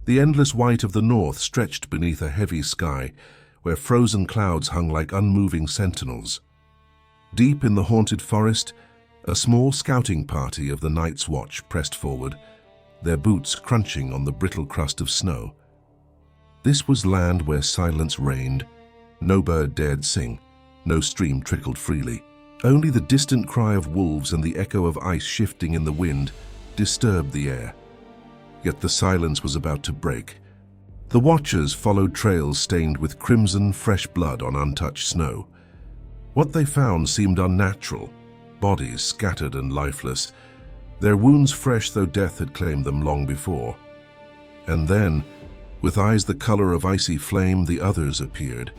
The endless white of the north stretched beneath a heavy sky, where frozen clouds hung like unmoving sentinels. Deep in the haunted forest, a small scouting party of the Night's Watch pressed forward, their boots crunching on the brittle crust of snow. This was land where silence reigned. No bird dared sing, no stream trickled freely. Only the distant cry of wolves and the echo of ice shifting in the wind disturbed the air. Yet the silence was about to break. The Watchers followed trails stained with crimson, fresh blood on untouched snow. What they found seemed unnatural, bodies scattered and lifeless, their wounds fresh though death had claimed them long before. And then, with eyes the color of icy flame, the others appeared.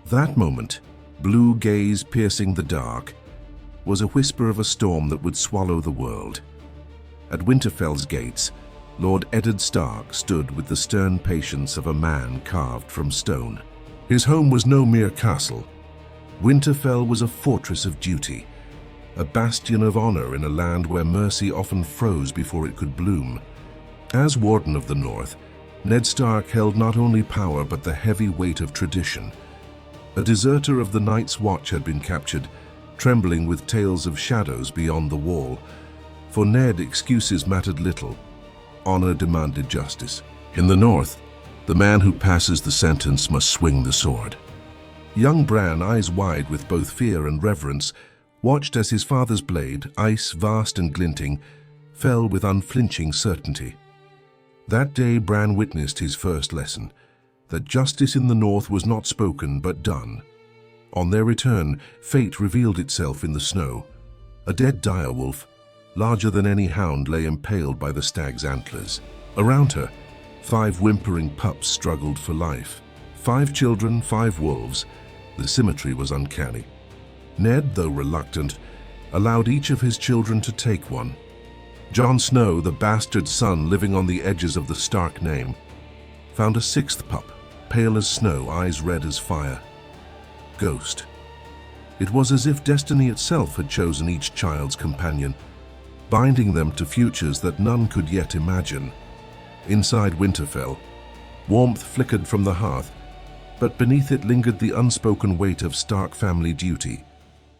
That moment, blue gaze piercing the dark, was a whisper of a storm that would swallow the world. At Winterfell's gates, Lord Eddard Stark stood with the stern patience of a man carved from stone. His home was no mere castle. Winterfell was a fortress of duty, a bastion of honor in a land where mercy often froze before it could bloom. As Warden of the North, Ned Stark held not only power but the heavy weight of tradition. A deserter of the Night's Watch had been captured, trembling with tales of shadows beyond the wall. For Ned, excuses mattered little. Honor demanded justice. In the North, the man who passes the sentence must swing the sword. Young Bran, eyes wide with both fear and reverence, watched as his father's blade, ice vast and glinting, fell with unflinching certainty. That day Bran witnessed his first lesson, that justice in the North was not spoken but done. On their return, fate revealed itself in the snow. A dead direwolf, larger than any hound, lay impaled by the stag's antlers. Around her, 5 whimpering pups struggled for life. 5 children, 5 wolves. The symmetry was uncanny. Ned, though reluctant, allowed each of his children to take one. Jon Snow, the bastard son living on the edges of the Stark name, found a 6th pup, pale as snow, eyes red as fire. Ghost. It was as if destiny itself had chosen each child's companion, binding them to futures that none could yet imagine. Inside Winterfell, warmth flickered from the hearth, but beneath it lingered the unspoken weight of Stark family duty.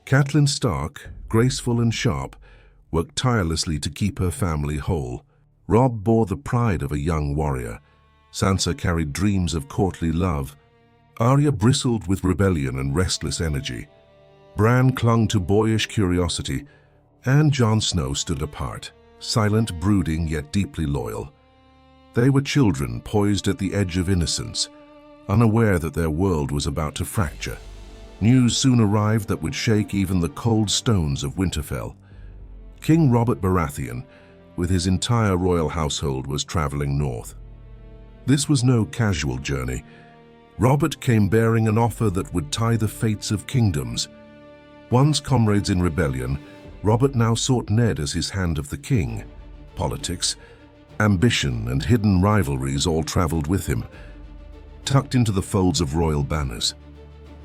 Catelyn Stark, graceful and sharp, worked tirelessly to keep her family whole. Robb bore the pride of a young warrior. Sansa carried dreams of courtly love. Arya bristled with rebellion and restless energy. Bran clung to boyish curiosity, and Jon Snow stood apart, silent, brooding, yet deeply loyal. They were children poised at the edge of innocence, unaware that their world was about to fracture. News soon arrived that would shake even the cold stones of Winterfell. King Robert Baratheon, with his entire royal household, was traveling north. This was no casual journey. Robert came bearing an offer that would tie the fates of kingdoms. Once comrades in rebellion, Robert now sought Ned as his hand of the king. Politics, ambition, and hidden rivalries all traveled with him, tucked into the folds of royal banners.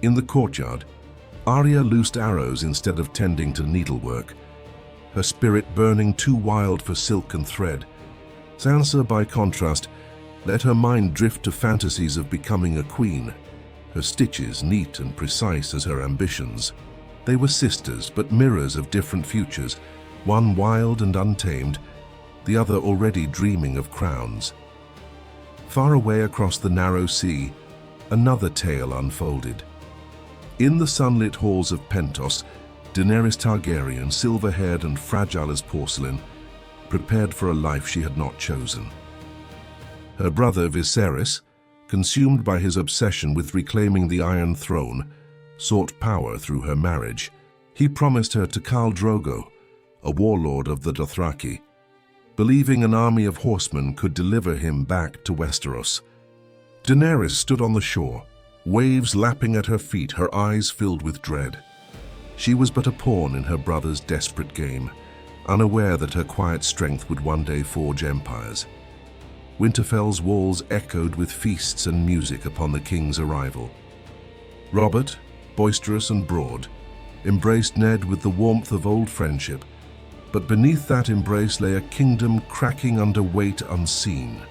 In the courtyard, Arya loosed arrows instead of tending to needlework, her spirit burning too wild for silk and thread. Sansa, by contrast, let her mind drift to fantasies of becoming a queen, her stitches neat and precise as her ambitions. They were sisters, but mirrors of different futures, one wild and untamed, the other already dreaming of crowns. Far away across the narrow sea, another tale unfolded. In the sunlit halls of Pentos, Daenerys Targaryen, silver-haired and fragile as porcelain, prepared for a life she had not chosen. Her brother Viserys, consumed by his obsession with reclaiming the Iron Throne, sought power through her marriage. He promised her to Khal Drogo, a warlord of the Dothraki, believing an army of horsemen could deliver him back to Westeros. Daenerys stood on the shore, waves lapping at her feet, her eyes filled with dread. She was but a pawn in her brother's desperate game, unaware that her quiet strength would one day forge empires. Winterfell's walls echoed with feasts and music upon the king's arrival. Robert, boisterous and broad, embraced Ned with the warmth of old friendship, but beneath that embrace lay a kingdom cracking under weight unseen.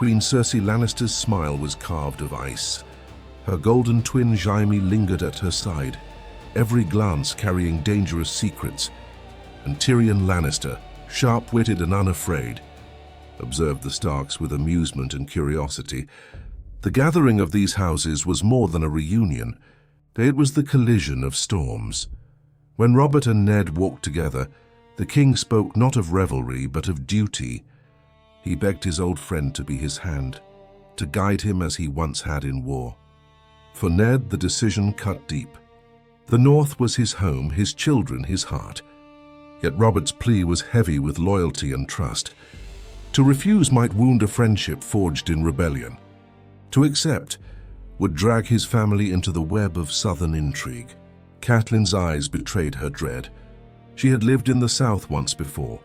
Queen Cersei Lannister's smile was carved of ice. Her golden twin Jaime lingered at her side, every glance carrying dangerous secrets, and Tyrion Lannister, sharp-witted and unafraid, observed the Starks with amusement and curiosity. The gathering of these houses was more than a reunion. It was the collision of storms. When Robert and Ned walked together, the king spoke not of revelry but of duty. He begged his old friend to be his hand, to guide him as he once had in war. For Ned, the decision cut deep. The North was his home, his children his heart. Yet Robert's plea was heavy with loyalty and trust. To refuse might wound a friendship forged in rebellion. To accept would drag his family into the web of southern intrigue. Catelyn's eyes betrayed her dread. She had lived in the South once before,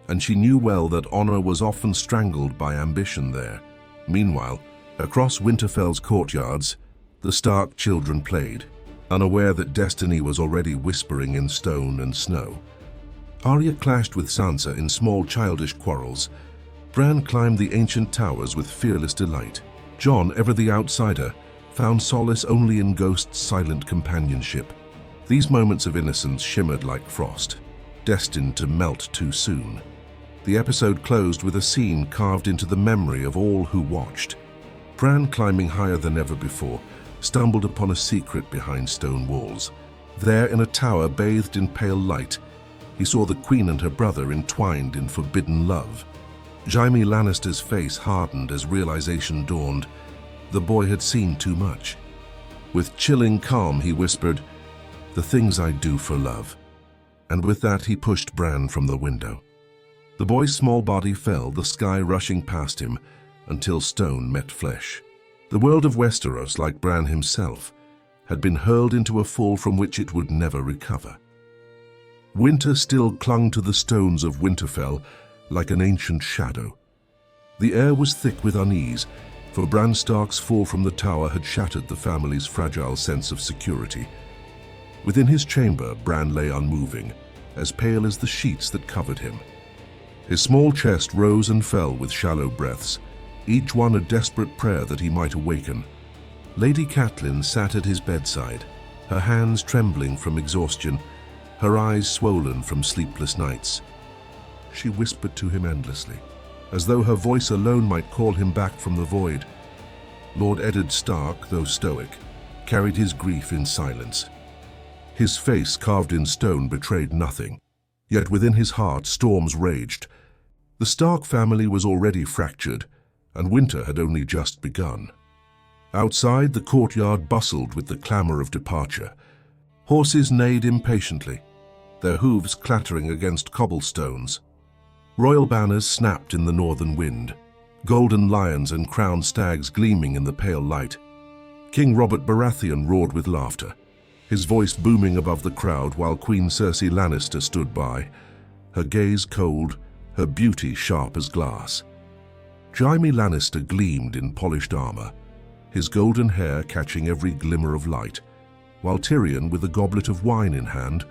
and she knew well that honor was often strangled by ambition there. Meanwhile, across Winterfell's courtyards, the Stark children played, unaware that destiny was already whispering in stone and snow. Arya clashed with Sansa in small childish quarrels. Bran climbed the ancient towers with fearless delight. Jon, ever the outsider, found solace only in Ghost's silent companionship. These moments of innocence shimmered like frost, destined to melt too soon. The episode closed with a scene carved into the memory of all who watched. Bran, climbing higher than ever before, stumbled upon a secret behind stone walls. There, in a tower bathed in pale light, he saw the Queen and her brother entwined in forbidden love. Jaime Lannister's face hardened as realization dawned. The boy had seen too much. With chilling calm, he whispered, "The things I do for love." And with that, he pushed Bran from the window. The boy's small body fell, the sky rushing past him, until stone met flesh. The world of Westeros, like Bran himself, had been hurled into a fall from which it would never recover. Winter still clung to the stones of Winterfell like an ancient shadow. The air was thick with unease, for Bran Stark's fall from the tower had shattered the family's fragile sense of security. Within his chamber, Bran lay unmoving, as pale as the sheets that covered him. His small chest rose and fell with shallow breaths, each one a desperate prayer that he might awaken. Lady Catelyn sat at his bedside, her hands trembling from exhaustion, her eyes swollen from sleepless nights. She whispered to him endlessly, as though her voice alone might call him back from the void. Lord Eddard Stark, though stoic, carried his grief in silence. His face, carved in stone, betrayed nothing. Yet within his heart storms raged. The Stark family was already fractured, and winter had only just begun. Outside, the courtyard bustled with the clamor of departure. Horses neighed impatiently, their hooves clattering against cobblestones. Royal banners snapped in the northern wind, golden lions and crowned stags gleaming in the pale light. King Robert Baratheon roared with laughter, his voice booming above the crowd while Queen Cersei Lannister stood by, her gaze cold, her beauty sharp as glass. Jaime Lannister gleamed in polished armor, his golden hair catching every glimmer of light, while Tyrion, with a goblet of wine in hand,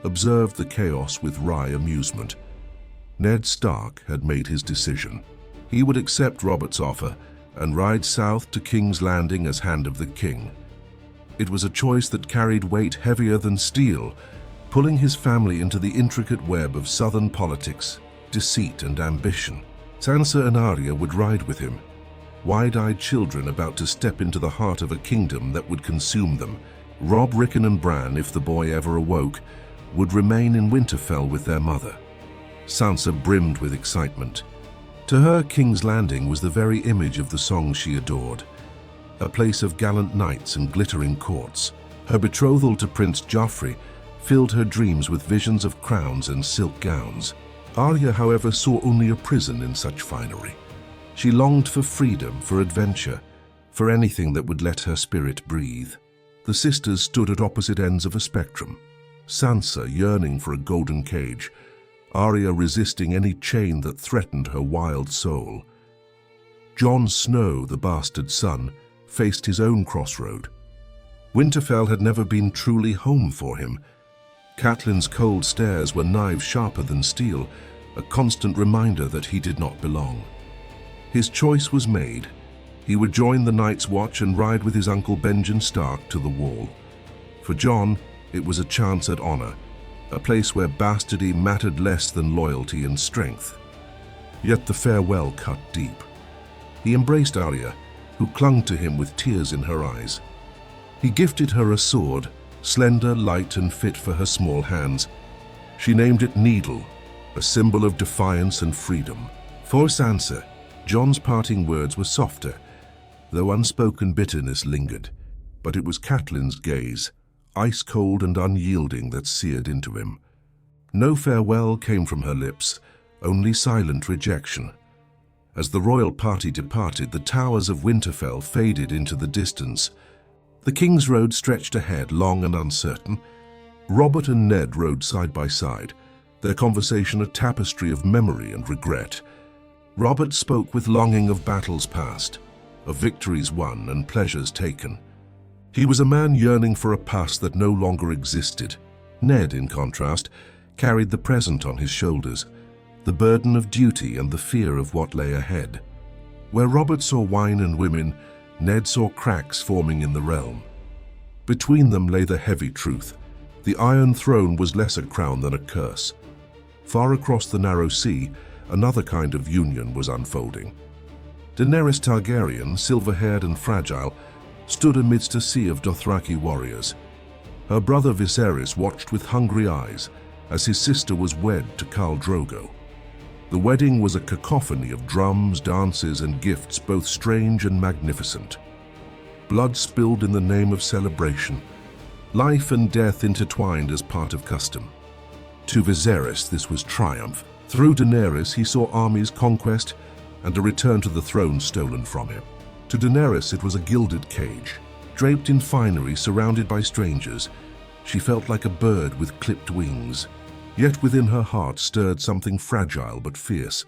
observed the chaos with wry amusement. Ned Stark had made his decision. He would accept Robert's offer and ride south to King's Landing as Hand of the King. It was a choice that carried weight heavier than steel, pulling his family into the intricate web of southern politics, deceit and ambition. Sansa and Arya would ride with him, wide-eyed children about to step into the heart of a kingdom that would consume them. Robb, Rickon and Bran, if the boy ever awoke, would remain in Winterfell with their mother. Sansa brimmed with excitement. To her, King's Landing was the very image of the song she adored, a place of gallant knights and glittering courts. Her betrothal to Prince Joffrey filled her dreams with visions of crowns and silk gowns. Arya, however, saw only a prison in such finery. She longed for freedom, for adventure, for anything that would let her spirit breathe. The sisters stood at opposite ends of a spectrum, Sansa yearning for a golden cage, Arya resisting any chain that threatened her wild soul. Jon Snow, the bastard son, faced his own crossroad. Winterfell had never been truly home for him. Catelyn's cold stares were knives sharper than steel, a constant reminder that he did not belong. His choice was made. He would join the Night's Watch and ride with his uncle Benjen Stark to the Wall. For Jon, it was a chance at honor, a place where bastardy mattered less than loyalty and strength. Yet the farewell cut deep. He embraced Arya, who clung to him with tears in her eyes. He gifted her a sword, slender, light, and fit for her small hands. She named it Needle, a symbol of defiance and freedom. For Sansa, Jon's parting words were softer, though unspoken bitterness lingered. But it was Catelyn's gaze, ice-cold and unyielding, that seared into him. No farewell came from her lips, only silent rejection. As the royal party departed, the towers of Winterfell faded into the distance. The King's Road stretched ahead, long and uncertain. Robert and Ned rode side by side, their conversation a tapestry of memory and regret. Robert spoke with longing of battles past, of victories won and pleasures taken. He was a man yearning for a past that no longer existed. Ned, in contrast, carried the present on his shoulders, the burden of duty and the fear of what lay ahead. Where Robert saw wine and women, Ned saw cracks forming in the realm. Between them lay the heavy truth. The Iron Throne was less a crown than a curse. Far across the narrow sea, another kind of union was unfolding. Daenerys Targaryen, silver-haired and fragile, stood amidst a sea of Dothraki warriors. Her brother Viserys watched with hungry eyes as his sister was wed to Khal Drogo. The wedding was a cacophony of drums, dances, and gifts, both strange and magnificent. Blood spilled in the name of celebration, life and death intertwined as part of custom. To Viserys, this was triumph. Through Daenerys, he saw armies, conquest, and a return to the throne stolen from him. To Daenerys, it was a gilded cage. Draped in finery, surrounded by strangers, she felt like a bird with clipped wings. Yet within her heart stirred something fragile but fierce,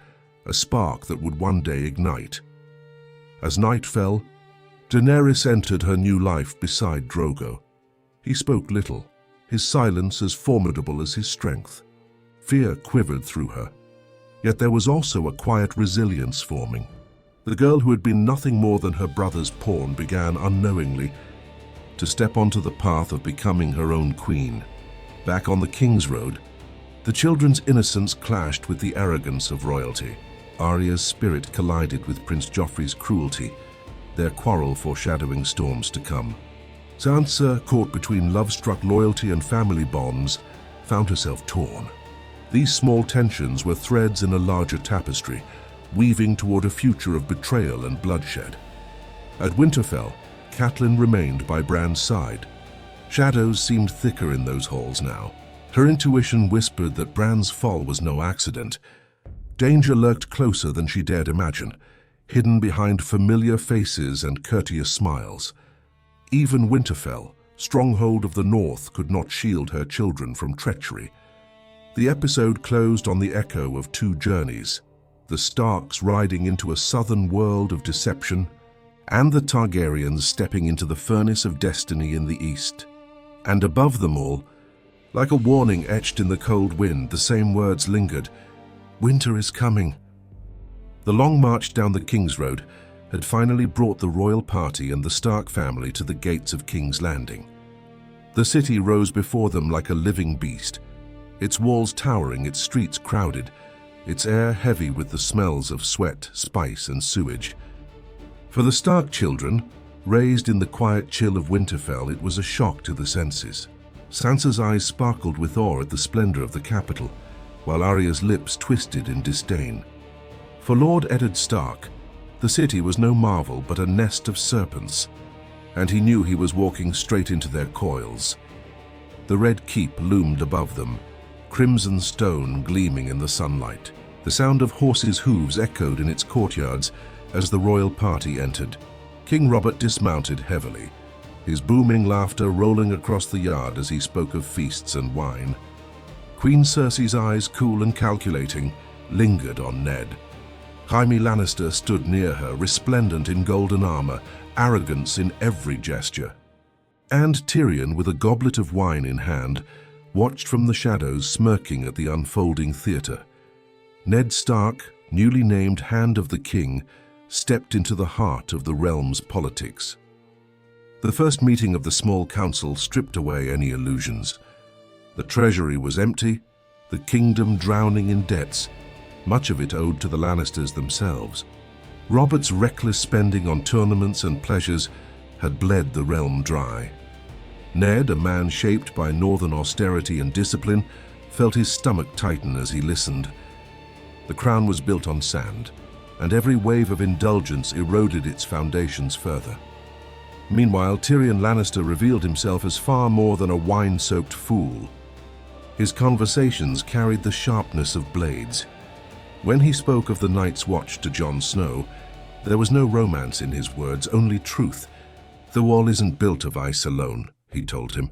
a spark that would one day ignite. As night fell, Daenerys entered her new life beside Drogo. He spoke little, his silence as formidable as his strength. Fear quivered through her. Yet there was also a quiet resilience forming. The girl who had been nothing more than her brother's pawn began unknowingly to step onto the path of becoming her own queen. Back on the King's Road, the children's innocence clashed with the arrogance of royalty. Arya's spirit collided with Prince Joffrey's cruelty, their quarrel foreshadowing storms to come. Sansa, caught between love-struck loyalty and family bonds, found herself torn. These small tensions were threads in a larger tapestry, weaving toward a future of betrayal and bloodshed. At Winterfell, Catelyn remained by Bran's side. Shadows seemed thicker in those halls now. Her intuition whispered that Bran's fall was no accident. Danger lurked closer than she dared imagine, hidden behind familiar faces and courteous smiles. Even Winterfell, stronghold of the North, could not shield her children from treachery. The episode closed on the echo of two journeys, the Starks riding into a southern world of deception, and the Targaryens stepping into the furnace of destiny in the east. And above them all, like a warning etched in the cold wind, the same words lingered: "Winter is coming." The long march down the King's Road had finally brought the royal party and the Stark family to the gates of King's Landing. The city rose before them like a living beast, its walls towering, its streets crowded, its air heavy with the smells of sweat, spice, and sewage. For the Stark children, raised in the quiet chill of Winterfell, it was a shock to the senses. Sansa's eyes sparkled with awe at the splendor of the capital, while Arya's lips twisted in disdain. For Lord Eddard Stark, the city was no marvel but a nest of serpents, and he knew he was walking straight into their coils. The Red Keep loomed above them, crimson stone gleaming in the sunlight. The sound of horses' hooves echoed in its courtyards as the royal party entered. King Robert dismounted heavily, his booming laughter rolling across the yard as he spoke of feasts and wine. Queen Cersei's eyes, cool and calculating, lingered on Ned. Jaime Lannister stood near her, resplendent in golden armor, arrogance in every gesture. And Tyrion, with a goblet of wine in hand, watched from the shadows, smirking at the unfolding theater. Ned Stark, newly named Hand of the King, stepped into the heart of the realm's politics. The first meeting of the small council stripped away any illusions. The treasury was empty, the kingdom drowning in debts, much of it owed to the Lannisters themselves. Robert's reckless spending on tournaments and pleasures had bled the realm dry. Ned, a man shaped by northern austerity and discipline, felt his stomach tighten as he listened. The crown was built on sand, and every wave of indulgence eroded its foundations further. Meanwhile, Tyrion Lannister revealed himself as far more than a wine-soaked fool. His conversations carried the sharpness of blades. When he spoke of the Night's Watch to Jon Snow, there was no romance in his words, only truth. "The wall isn't built of ice alone," he told him.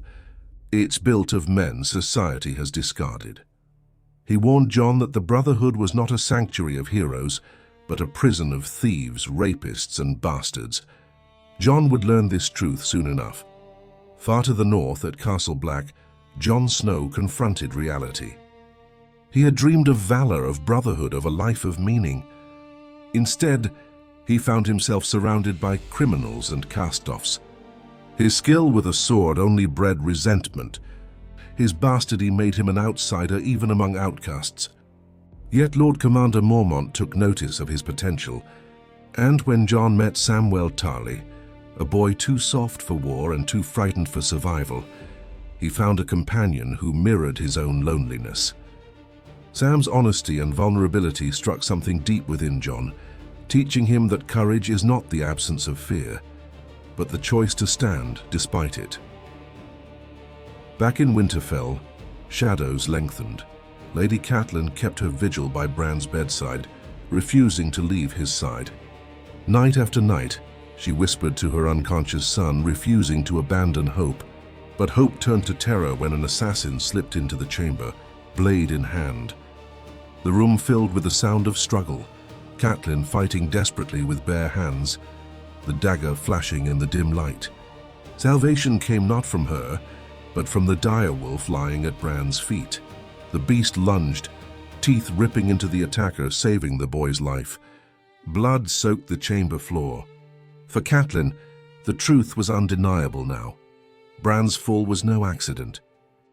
"It's built of men society has discarded." He warned Jon that the Brotherhood was not a sanctuary of heroes, but a prison of thieves, rapists, and bastards. Jon would learn this truth soon enough. Far to the north, at Castle Black, Jon Snow confronted reality. He had dreamed of valor, of brotherhood, of a life of meaning. Instead, he found himself surrounded by criminals and cast-offs. His skill with a sword only bred resentment. His bastardy made him an outsider even among outcasts. Yet Lord Commander Mormont took notice of his potential, and when Jon met Samwell Tarly, a boy too soft for war and too frightened for survival, he found a companion who mirrored his own loneliness. Sam's honesty and vulnerability struck something deep within Jon, teaching him that courage is not the absence of fear, but the choice to stand despite it. Back in Winterfell, shadows lengthened. Lady Catelyn kept her vigil by Bran's bedside, refusing to leave his side. Night after night, she whispered to her unconscious son, refusing to abandon hope. But hope turned to terror when an assassin slipped into the chamber, blade in hand. The room filled with the sound of struggle, Catelyn fighting desperately with bare hands, the dagger flashing in the dim light. Salvation came not from her, but from the direwolf lying at Bran's feet. The beast lunged, teeth ripping into the attacker, saving the boy's life. Blood soaked the chamber floor. For Catelyn, the truth was undeniable now. Bran's fall was no accident.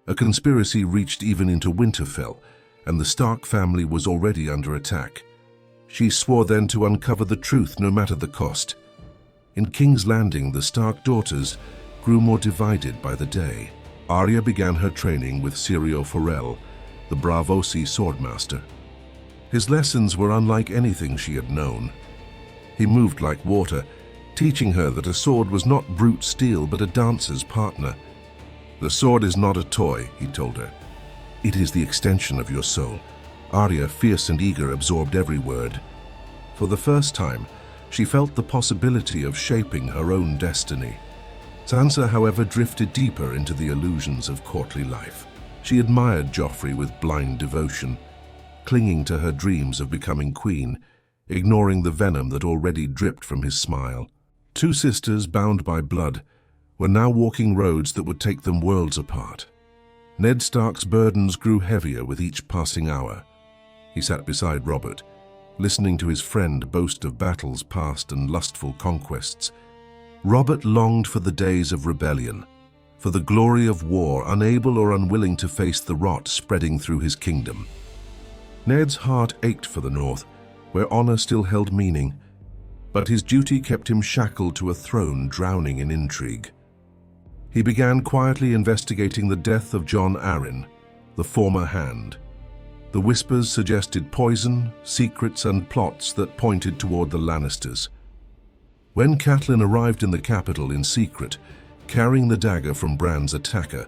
A conspiracy reached even into Winterfell, and the Stark family was already under attack. She swore then to uncover the truth no matter the cost. In King's Landing, the Stark daughters grew more divided by the day. Arya began her training with Syrio Forel, the Braavosi swordmaster. His lessons were unlike anything she had known. He moved like water, teaching her that a sword was not brute steel but a dancer's partner. "The sword is not a toy," he told her. "It is the extension of your soul." Arya, fierce and eager, absorbed every word. For the first time, she felt the possibility of shaping her own destiny. Sansa, however, drifted deeper into the illusions of courtly life. She admired Joffrey with blind devotion, clinging to her dreams of becoming queen, ignoring the venom that already dripped from his smile. Two sisters, bound by blood, were now walking roads that would take them worlds apart. Ned Stark's burdens grew heavier with each passing hour. He sat beside Robert, listening to his friend boast of battles past and lustful conquests. Robert longed for the days of rebellion, for the glory of war, unable or unwilling to face the rot spreading through his kingdom. Ned's heart ached for the north, where honor still held meaning, but his duty kept him shackled to a throne drowning in intrigue. He began quietly investigating the death of Jon Arryn, the former Hand. The whispers suggested poison, secrets, and plots that pointed toward the Lannisters. When Catelyn arrived in the capital in secret, carrying the dagger from Bran's attacker,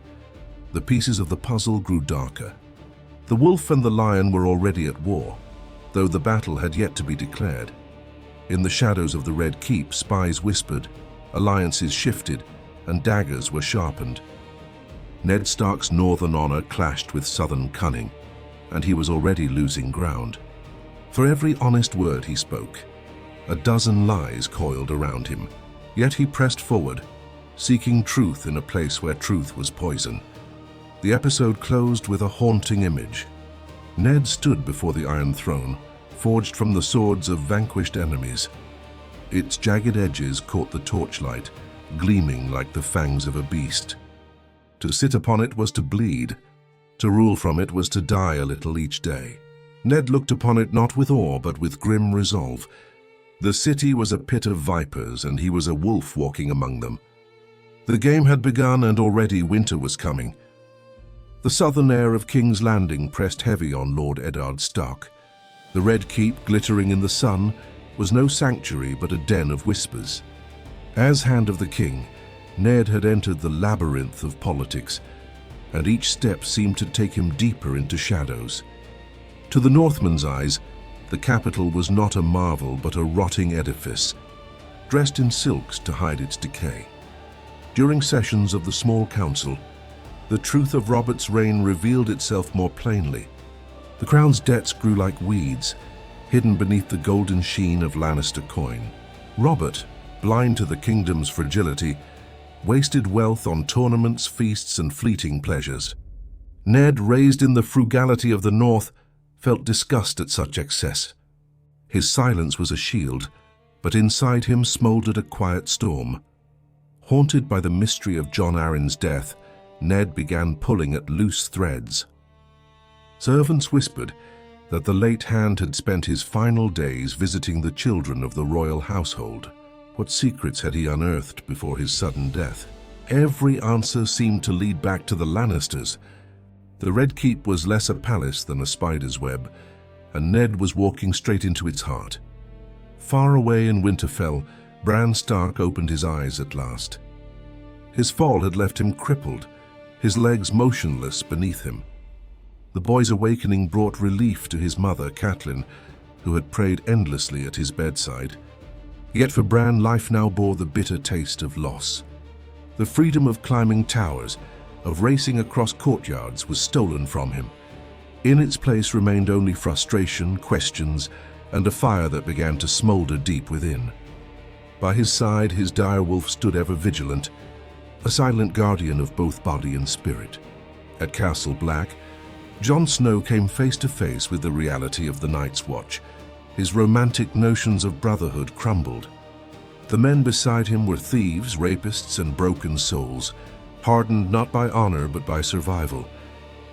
the pieces of the puzzle grew darker. The wolf and the lion were already at war, though the battle had yet to be declared. In the shadows of the Red Keep, spies whispered, alliances shifted, and daggers were sharpened. Ned Stark's northern honor clashed with southern cunning, and he was already losing ground. For every honest word he spoke, a dozen lies coiled around him. Yet he pressed forward, seeking truth in a place where truth was poison. The episode closed with a haunting image. Ned stood before the Iron Throne, forged from the swords of vanquished enemies. Its jagged edges caught the torchlight, gleaming like the fangs of a beast. To sit upon it was to bleed. To rule from it was to die a little each day. Ned looked upon it not with awe, but with grim resolve. The city was a pit of vipers, and he was a wolf walking among them. The game had begun, and already winter was coming. The southern air of King's Landing pressed heavy on Lord Eddard Stark. The Red Keep, glittering in the sun, was no sanctuary but a den of whispers. As Hand of the King, Ned had entered the labyrinth of politics, and each step seemed to take him deeper into shadows. To the Northman's eyes, the capital was not a marvel but a rotting edifice, dressed in silks to hide its decay. During sessions of the small council, the truth of Robert's reign revealed itself more plainly. The crown's debts grew like weeds, hidden beneath the golden sheen of Lannister coin. Robert, blind to the kingdom's fragility, wasted wealth on tournaments, feasts, and fleeting pleasures. Ned, raised in the frugality of the North, felt disgust at such excess. His silence was a shield, but inside him smoldered a quiet storm. Haunted by the mystery of Jon Arryn's death, Ned began pulling at loose threads. Servants whispered that the late Hand had spent his final days visiting the children of the royal household. What secrets had he unearthed before his sudden death? Every answer seemed to lead back to the Lannisters. The Red Keep was less a palace than a spider's web, and Ned was walking straight into its heart. Far away in Winterfell, Bran Stark opened his eyes at last. His fall had left him crippled, his legs motionless beneath him. The boy's awakening brought relief to his mother, Catelyn, who had prayed endlessly at his bedside. Yet for Bran, life now bore the bitter taste of loss. The freedom of climbing towers, of racing across courtyards, was stolen from him. In its place remained only frustration, questions, and a fire that began to smolder deep within. By his side, his direwolf stood ever vigilant, a silent guardian of both body and spirit. At Castle Black, Jon Snow came face to face with the reality of the Night's Watch. His romantic notions of brotherhood crumbled. The men beside him were thieves, rapists, and broken souls, hardened not by honor but by survival.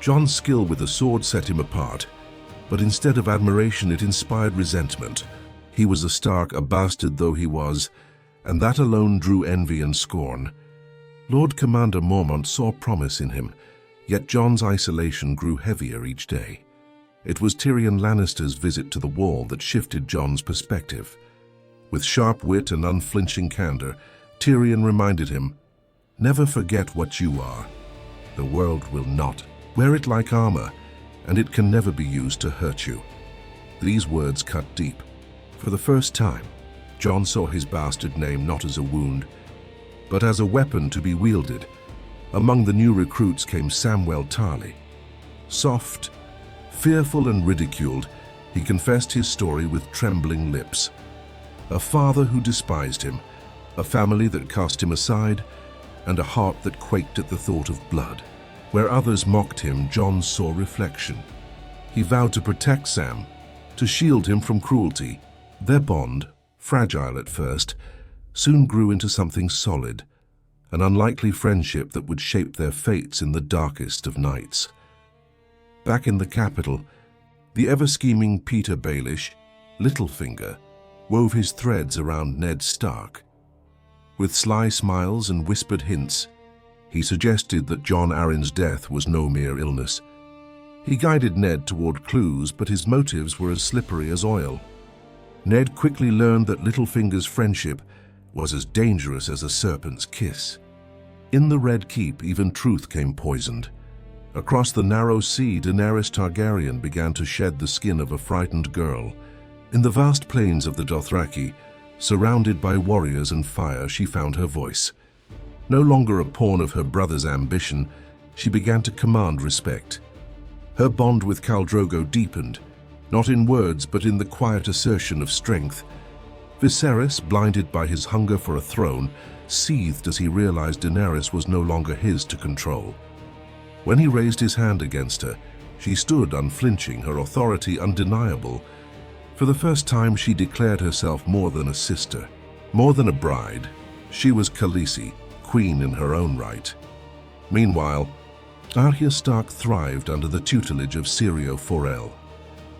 Jon's skill with the sword set him apart, but instead of admiration it inspired resentment. He was a Stark, a bastard though he was, and that alone drew envy and scorn. Lord Commander Mormont saw promise in him, yet Jon's isolation grew heavier each day. It was Tyrion Lannister's visit to the Wall that shifted Jon's perspective. With sharp wit and unflinching candor, Tyrion reminded him, "Never forget what you are. The world will not. Wear it like armor, and it can never be used to hurt you." These words cut deep. For the first time, Jon saw his bastard name not as a wound, but as a weapon to be wielded. Among the new recruits came Samwell Tarly. Soft, fearful and ridiculed, he confessed his story with trembling lips. A father who despised him, a family that cast him aside, and a heart that quaked at the thought of blood. Where others mocked him, Jon saw reflection. He vowed to protect Sam, to shield him from cruelty. Their bond, fragile at first, soon grew into something solid, an unlikely friendship that would shape their fates in the darkest of nights. Back in the capital, the ever-scheming Peter Baelish, Littlefinger, wove his threads around Ned Stark. With sly smiles and whispered hints, he suggested that Jon Arryn's death was no mere illness. He guided Ned toward clues, but his motives were as slippery as oil. Ned quickly learned that Littlefinger's friendship was as dangerous as a serpent's kiss. In the Red Keep, even truth came poisoned. Across the narrow sea, Daenerys Targaryen began to shed the skin of a frightened girl. In the vast plains of the Dothraki, surrounded by warriors and fire, she found her voice. No longer a pawn of her brother's ambition, she began to command respect. Her bond with Khal Drogo deepened, not in words but in the quiet assertion of strength. Viserys, blinded by his hunger for a throne, seethed as he realized Daenerys was no longer his to control. When he raised his hand against her, she stood unflinching, her authority undeniable. For the first time, she declared herself more than a sister. More than a bride, she was Khaleesi, queen in her own right. Meanwhile, Arya Stark thrived under the tutelage of Syrio Forel.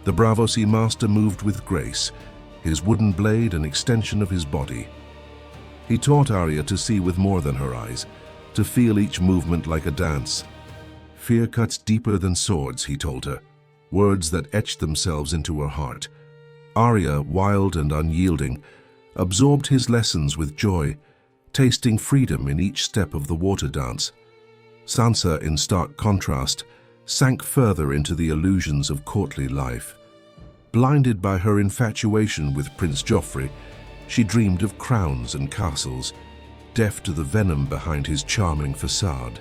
The Braavosi master moved with grace, his wooden blade an extension of his body. He taught Arya to see with more than her eyes, to feel each movement like a dance. Fear cuts deeper than swords, he told her, words that etched themselves into her heart. Arya, wild and unyielding, absorbed his lessons with joy, tasting freedom in each step of the water dance. Sansa, in stark contrast, sank further into the illusions of courtly life. Blinded by her infatuation with Prince Joffrey, she dreamed of crowns and castles, deaf to the venom behind his charming facade.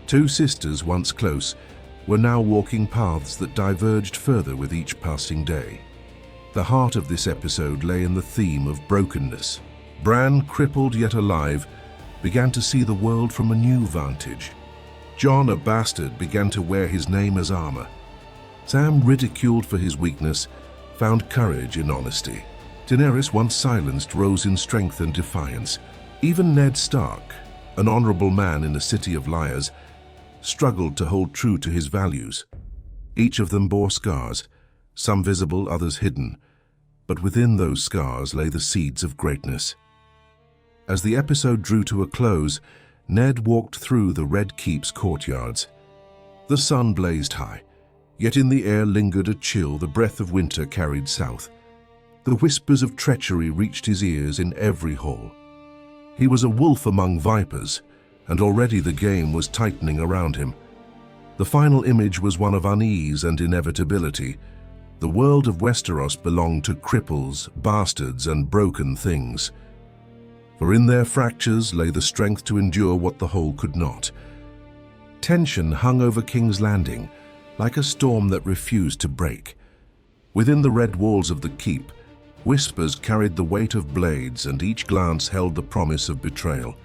Two sisters, once close, were now walking paths that diverged further with each passing day. The heart of this episode lay in the theme of brokenness. Bran, crippled yet alive, began to see the world from a new vantage. Jon, a bastard, began to wear his name as armor. Sam, ridiculed for his weakness, found courage in honesty. Daenerys, once silenced, rose in strength and defiance. Even Ned Stark, an honorable man in a city of liars, struggled to hold true to his values. Each of them bore scars, some visible, others hidden, but within those scars lay the seeds of greatness. As the episode drew to a close, Ned walked through the Red Keep's courtyards. The sun blazed high, yet in the air lingered a chill the breath of winter carried south. The whispers of treachery reached his ears in every hall. He was a wolf among vipers, and already the game was tightening around him. The final image was one of unease and inevitability. The world of Westeros belonged to cripples, bastards, and broken things. For in their fractures lay the strength to endure what the whole could not. Tension hung over King's Landing, like a storm that refused to break. Within the red walls of the keep, whispers carried the weight of blades, and each glance held the promise of betrayal.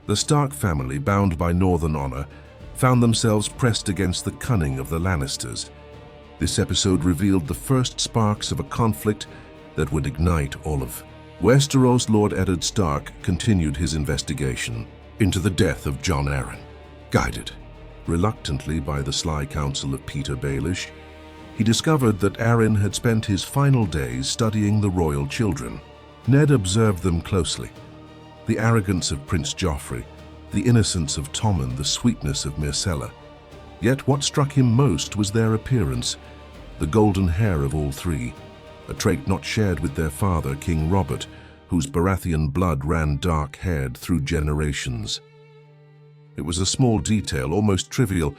The Stark family, bound by northern honor, found themselves pressed against the cunning of the Lannisters. This episode revealed the first sparks of a conflict that would ignite all of Westeros. Lord Eddard Stark continued his investigation into the death of Jon Arryn. Guided reluctantly by the sly counsel of Peter Baelish, he discovered that Arryn had spent his final days studying the royal children. Ned observed them closely. The arrogance of Prince Joffrey, the innocence of Tommen, the sweetness of Myrcella. Yet what struck him most was their appearance, the golden hair of all three, a trait not shared with their father, King Robert, whose Baratheon blood ran dark-haired through generations. It was a small detail, almost trivial,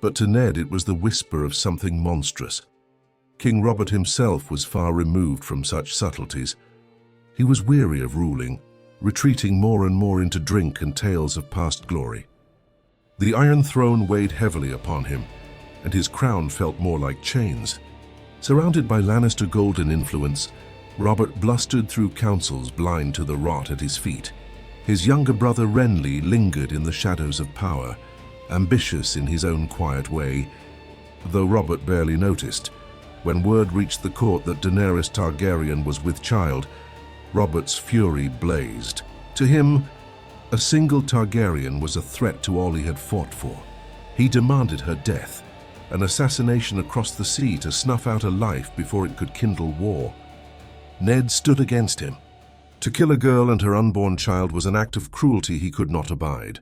but to Ned it was the whisper of something monstrous. King Robert himself was far removed from such subtleties. He was weary of ruling, retreating more and more into drink and tales of past glory. The Iron Throne weighed heavily upon him, and his crown felt more like chains. Surrounded by Lannister golden influence, Robert blustered through councils blind to the rot at his feet. His younger brother Renly lingered in the shadows of power, ambitious in his own quiet way, though Robert barely noticed. When word reached the court that Daenerys Targaryen was with child, Robert's fury blazed. To him, a single Targaryen was a threat to all he had fought for. He demanded her death, an assassination across the sea to snuff out a life before it could kindle war. Ned stood against him. To kill a girl and her unborn child was an act of cruelty he could not abide.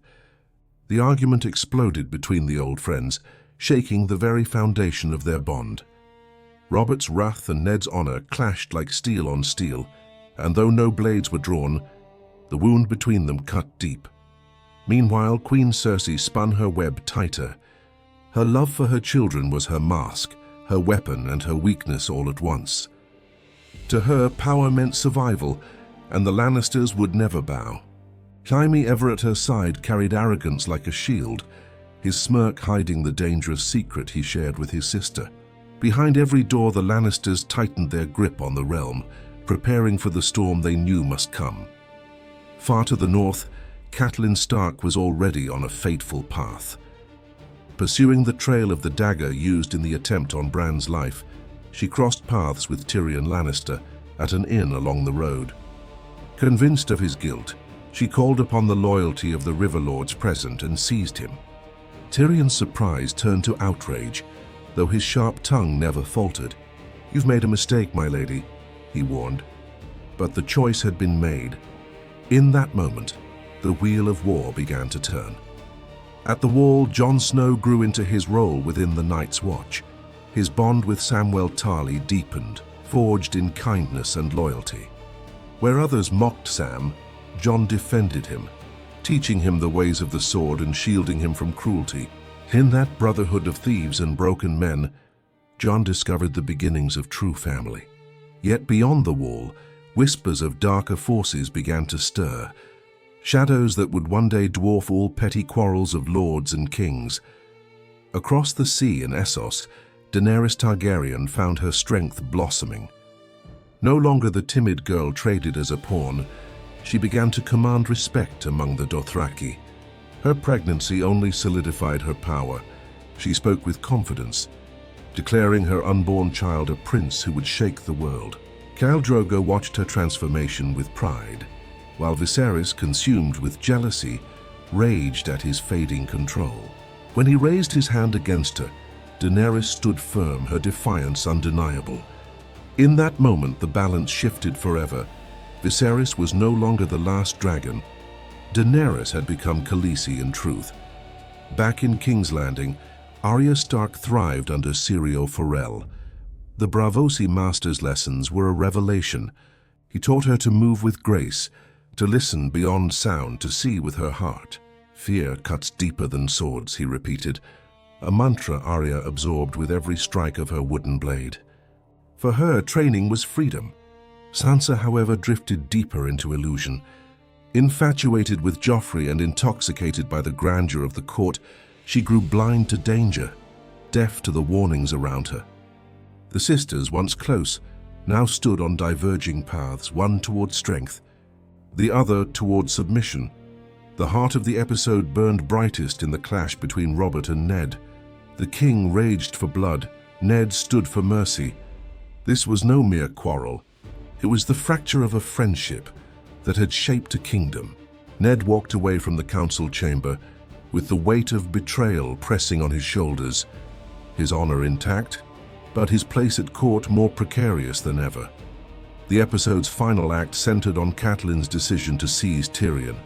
The argument exploded between the old friends, shaking the very foundation of their bond. Robert's wrath and Ned's honor clashed like steel on steel, and though no blades were drawn, the wound between them cut deep. Meanwhile, Queen Cersei spun her web tighter. Her love for her children was her mask, her weapon, and her weakness all at once. To her, power meant survival, and the Lannisters would never bow. Jaime, ever at her side, carried arrogance like a shield, his smirk hiding the dangerous secret he shared with his sister. Behind every door, the Lannisters tightened their grip on the realm, preparing for the storm they knew must come. Far to the north, Catelyn Stark was already on a fateful path. Pursuing the trail of the dagger used in the attempt on Bran's life, she crossed paths with Tyrion Lannister at an inn along the road. Convinced of his guilt, she called upon the loyalty of the river lords present and seized him. Tyrion's surprise turned to outrage, though his sharp tongue never faltered. "You've made a mistake, my lady," he warned. But the choice had been made. In that moment, the wheel of war began to turn. At the Wall, Jon Snow grew into his role within the Night's Watch. His bond with Samwell Tarly deepened, forged in kindness and loyalty. Where others mocked Sam, Jon defended him, teaching him the ways of the sword and shielding him from cruelty. In that brotherhood of thieves and broken men, Jon discovered the beginnings of true family. Yet beyond the Wall, whispers of darker forces began to stir, shadows that would one day dwarf all petty quarrels of lords and kings. Across the sea in Essos, Daenerys Targaryen found her strength blossoming. No longer the timid girl traded as a pawn, she began to command respect among the Dothraki. Her pregnancy only solidified her power. She spoke with confidence, declaring her unborn child a prince who would shake the world. Khal Drogo watched her transformation with pride, while Viserys, consumed with jealousy, raged at his fading control. When he raised his hand against her, Daenerys stood firm, her defiance undeniable. In that moment, the balance shifted forever. Viserys was no longer the last dragon. Daenerys had become Khaleesi in truth. Back in King's Landing, Arya Stark thrived under Syrio Forel. The Braavosi master's lessons were a revelation. He taught her to move with grace, to listen beyond sound, to see with her heart. "Fear cuts deeper than swords," he repeated, a mantra Arya absorbed with every strike of her wooden blade. For her, training was freedom. Sansa, however, drifted deeper into illusion. Infatuated with Joffrey and intoxicated by the grandeur of the court, she grew blind to danger, deaf to the warnings around her. The sisters, once close, now stood on diverging paths, one toward strength, the other toward submission. The heart of the episode burned brightest in the clash between Robert and Ned. The king raged for blood, Ned stood for mercy. This was no mere quarrel. It was the fracture of a friendship that had shaped a kingdom. Ned walked away from the council chamber with the weight of betrayal pressing on his shoulders, his honor intact, but his place at court more precarious than ever. The episode's final act centered on Catelyn's decision to seize Tyrion.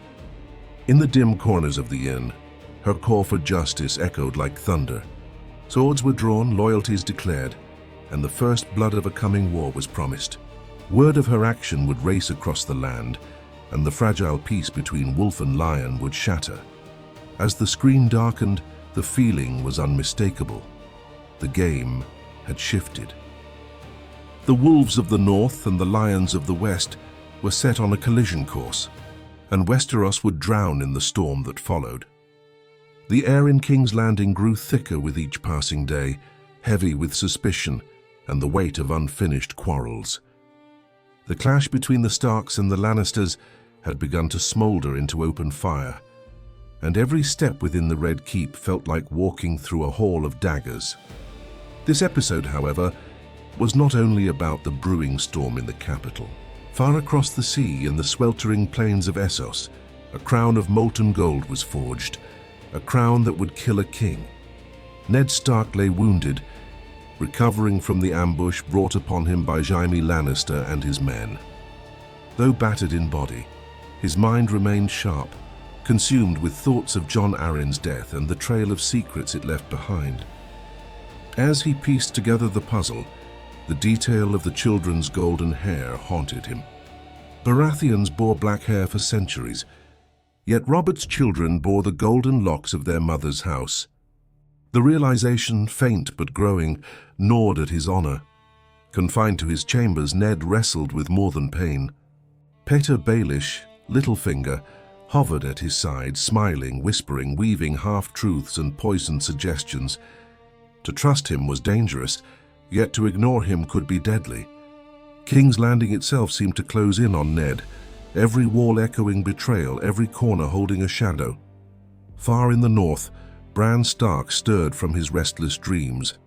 In the dim corners of the inn, her call for justice echoed like thunder. Swords were drawn, loyalties declared, and the first blood of a coming war was promised. Word of her action would race across the land, and the fragile peace between wolf and lion would shatter. As the screen darkened, the feeling was unmistakable. The game had shifted. The wolves of the north and the lions of the west were set on a collision course, and Westeros would drown in the storm that followed. The air in King's Landing grew thicker with each passing day, heavy with suspicion and the weight of unfinished quarrels. The clash between the Starks and the Lannisters had begun to smolder into open fire, and every step within the Red Keep felt like walking through a hall of daggers. This episode, however, was not only about the brewing storm in the capital. Far across the sea, in the sweltering plains of Essos, a crown of molten gold was forged, a crown that would kill a king. Ned Stark lay wounded, recovering from the ambush brought upon him by Jaime Lannister and his men. Though battered in body, his mind remained sharp, consumed with thoughts of Jon Arryn's death and the trail of secrets it left behind. As he pieced together the puzzle, the detail of the children's golden hair haunted him. Baratheons bore black hair for centuries, yet Robert's children bore the golden locks of their mother's house. The realization, faint but growing, gnawed at his honor. Confined to his chambers, Ned wrestled with more than pain. Petyr Baelish, Littlefinger, hovered at his side, smiling, whispering, weaving half-truths and poisoned suggestions. To trust him was dangerous, yet to ignore him could be deadly. King's Landing itself seemed to close in on Ned, every wall echoing betrayal, every corner holding a shadow. Far in the north, Bran Stark stirred from his restless dreams.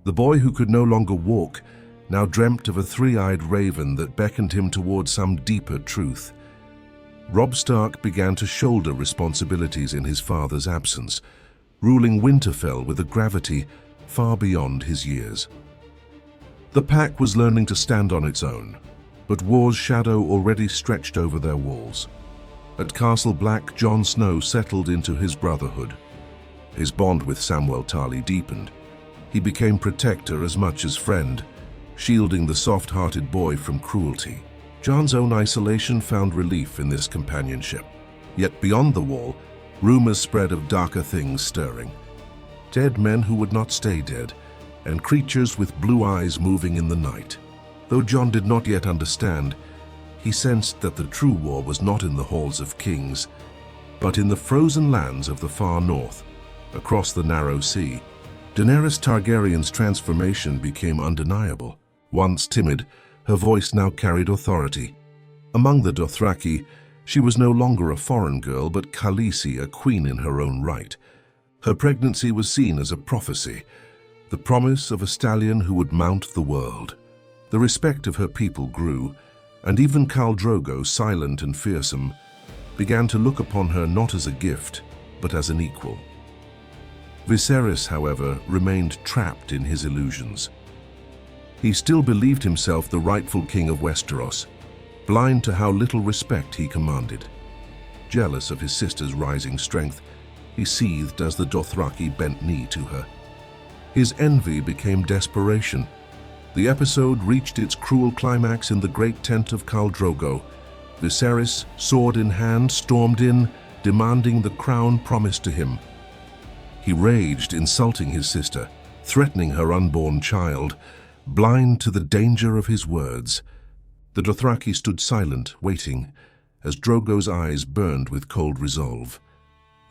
The boy who could no longer walk now dreamt of a three-eyed raven that beckoned him toward some deeper truth. Robb Stark began to shoulder responsibilities in his father's absence, ruling Winterfell with a gravity far beyond his years. The Pack was learning to stand on its own, but war's shadow already stretched over their walls. At Castle Black, Jon Snow settled into his brotherhood. His bond with Samwell Tarly deepened. He became protector as much as friend, shielding the soft-hearted boy from cruelty. Jon's own isolation found relief in this companionship. Yet beyond the wall, rumors spread of darker things stirring. Dead men who would not stay dead, and creatures with blue eyes moving in the night. Though Jon did not yet understand, he sensed that the true war was not in the halls of kings, but in the frozen lands of the far north, across the narrow sea. Daenerys Targaryen's transformation became undeniable. Once timid, her voice now carried authority. Among the Dothraki, she was no longer a foreign girl, but Khaleesi, a queen in her own right. Her pregnancy was seen as a prophecy, the promise of a stallion who would mount the world. The respect of her people grew, and even Khal Drogo, silent and fearsome, began to look upon her not as a gift, but as an equal. Viserys, however, remained trapped in his illusions. He still believed himself the rightful king of Westeros, blind to how little respect he commanded. Jealous of his sister's rising strength, he seethed as the Dothraki bent knee to her. His envy became desperation. The episode reached its cruel climax in the great tent of Khal Drogo. Viserys, sword in hand, stormed in, demanding the crown promised to him. He raged, insulting his sister, threatening her unborn child, blind to the danger of his words. The Dothraki stood silent, waiting, as Drogo's eyes burned with cold resolve.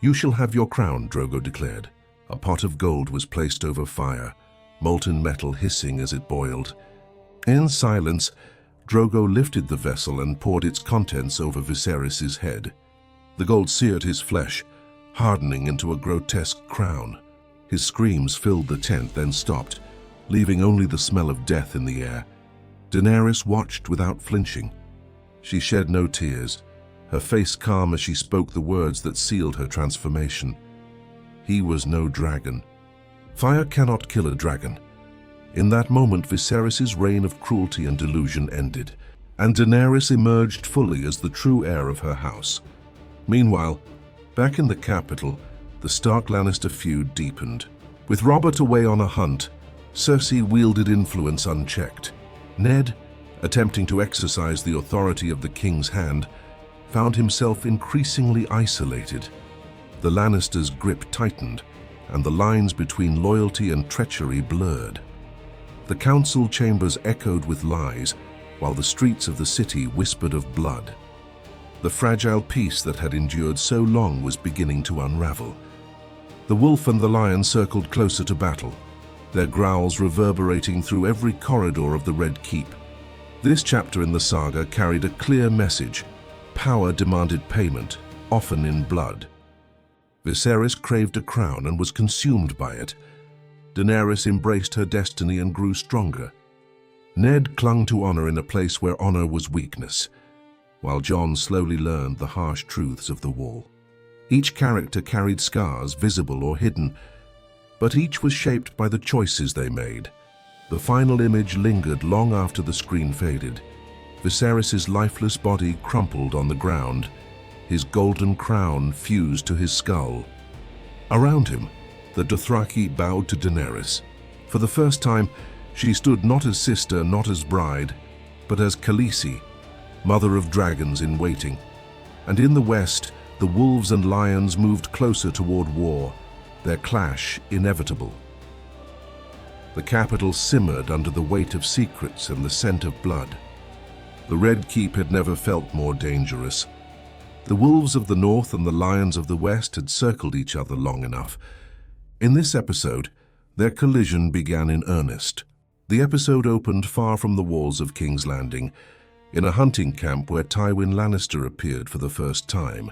"You shall have your crown," Drogo declared. A pot of gold was placed over fire, molten metal hissing as it boiled. In silence, Drogo lifted the vessel and poured its contents over Viserys' head. The gold seared his flesh, hardening into a grotesque crown. His screams filled the tent, then stopped, leaving only the smell of death in the air. Daenerys watched without flinching. She shed no tears, her face calm as she spoke the words that sealed her transformation. He was no dragon. Fire cannot kill a dragon. In that moment, Viserys' reign of cruelty and delusion ended, and Daenerys emerged fully as the true heir of her house. Meanwhile, back in the capital, the Stark-Lannister feud deepened. With Robert away on a hunt, Cersei wielded influence unchecked. Ned, attempting to exercise the authority of the king's hand, found himself increasingly isolated. The Lannisters' grip tightened, and the lines between loyalty and treachery blurred. The council chambers echoed with lies, while the streets of the city whispered of blood. The fragile peace that had endured so long was beginning to unravel. The wolf and the lion circled closer to battle, their growls reverberating through every corridor of the Red Keep. This chapter in the saga carried a clear message. Power demanded payment, often in blood. Viserys craved a crown and was consumed by it. Daenerys embraced her destiny and grew stronger. Ned clung to honor in a place where honor was weakness, while Jon slowly learned the harsh truths of the Wall. Each character carried scars, visible or hidden, but each was shaped by the choices they made. The final image lingered long after the screen faded. Viserys' lifeless body crumpled on the ground, his golden crown fused to his skull. Around him, the Dothraki bowed to Daenerys. For the first time, she stood not as sister, not as bride, but as Khaleesi, mother of dragons in waiting. And in the west, the wolves and lions moved closer toward war, their clash inevitable. The capital simmered under the weight of secrets and the scent of blood. The Red Keep had never felt more dangerous. The wolves of the north and the lions of the west had circled each other long enough. In this episode, their collision began in earnest. The episode opened far from the walls of King's Landing, in a hunting camp where Tywin Lannister appeared for the first time.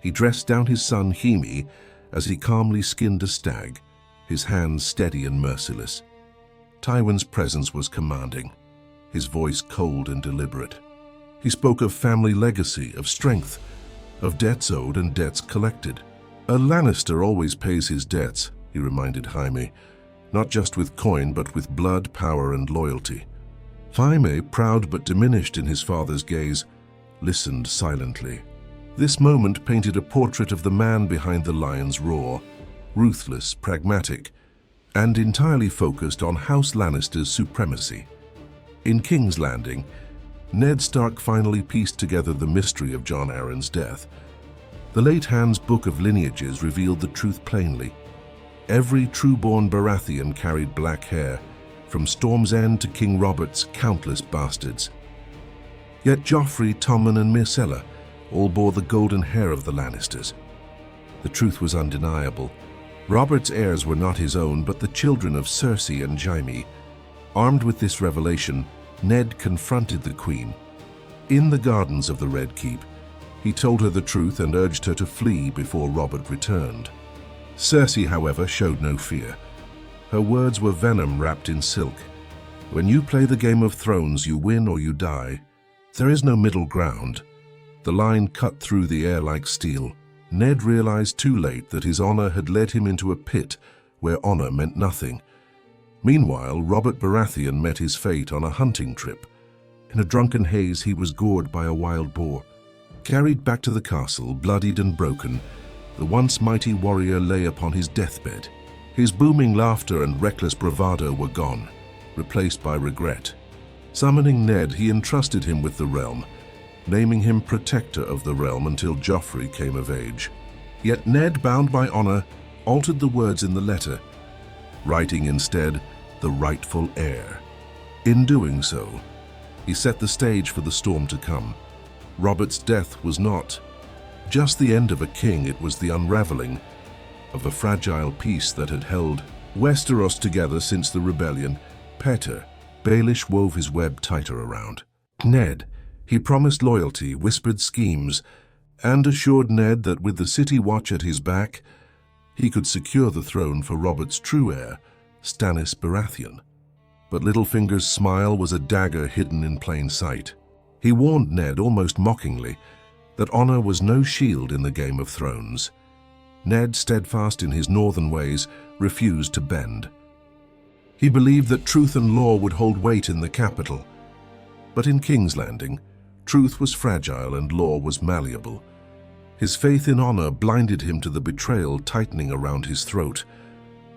He dressed down his son Jaime as he calmly skinned a stag, his hands steady and merciless. Tywin's presence was commanding, his voice cold and deliberate. He spoke of family legacy, of strength, of debts owed and debts collected. A Lannister always pays his debts, he reminded Jaime, not just with coin but with blood, power and loyalty. Jaime, proud but diminished in his father's gaze, listened silently. This moment painted a portrait of the man behind the lion's roar, ruthless, pragmatic, and entirely focused on House Lannister's supremacy. In King's Landing, Ned Stark finally pieced together the mystery of Jon Arryn's death. The late Hand's Book of Lineages revealed the truth plainly. Every true-born Baratheon carried black hair, from Storm's End to King Robert's countless bastards. Yet Joffrey, Tommen and Myrcella all bore the golden hair of the Lannisters. The truth was undeniable. Robert's heirs were not his own, but the children of Cersei and Jaime. Armed with this revelation, Ned confronted the Queen. In the gardens of the Red Keep, he told her the truth and urged her to flee before Robert returned. Cersei, however, showed no fear. Her words were venom wrapped in silk. When you play the Game of Thrones, you win or you die. There is no middle ground. The line cut through the air like steel. Ned realized too late that his honor had led him into a pit where honor meant nothing. Meanwhile, Robert Baratheon met his fate on a hunting trip. In a drunken haze, he was gored by a wild boar. Carried back to the castle, bloodied and broken, the once mighty warrior lay upon his deathbed. His booming laughter and reckless bravado were gone, replaced by regret. Summoning Ned, he entrusted him with the realm, naming him protector of the realm until Joffrey came of age. Yet Ned, bound by honor, altered the words in the letter, writing instead, the rightful heir. In doing so, he set the stage for the storm to come. Robert's death was not just the end of a king, it was the unraveling of a fragile peace that had held Westeros together since the rebellion. Petter, Baelish wove his web tighter around Ned. He promised loyalty, whispered schemes, and assured Ned that with the City Watch at his back, he could secure the throne for Robert's true heir, Stannis Baratheon. But Littlefinger's smile was a dagger hidden in plain sight. He warned Ned, almost mockingly, that honor was no shield in the Game of Thrones. Ned, steadfast in his northern ways, refused to bend. He believed that truth and law would hold weight in the capital. But in King's Landing, truth was fragile and law was malleable. His faith in honor blinded him to the betrayal tightening around his throat.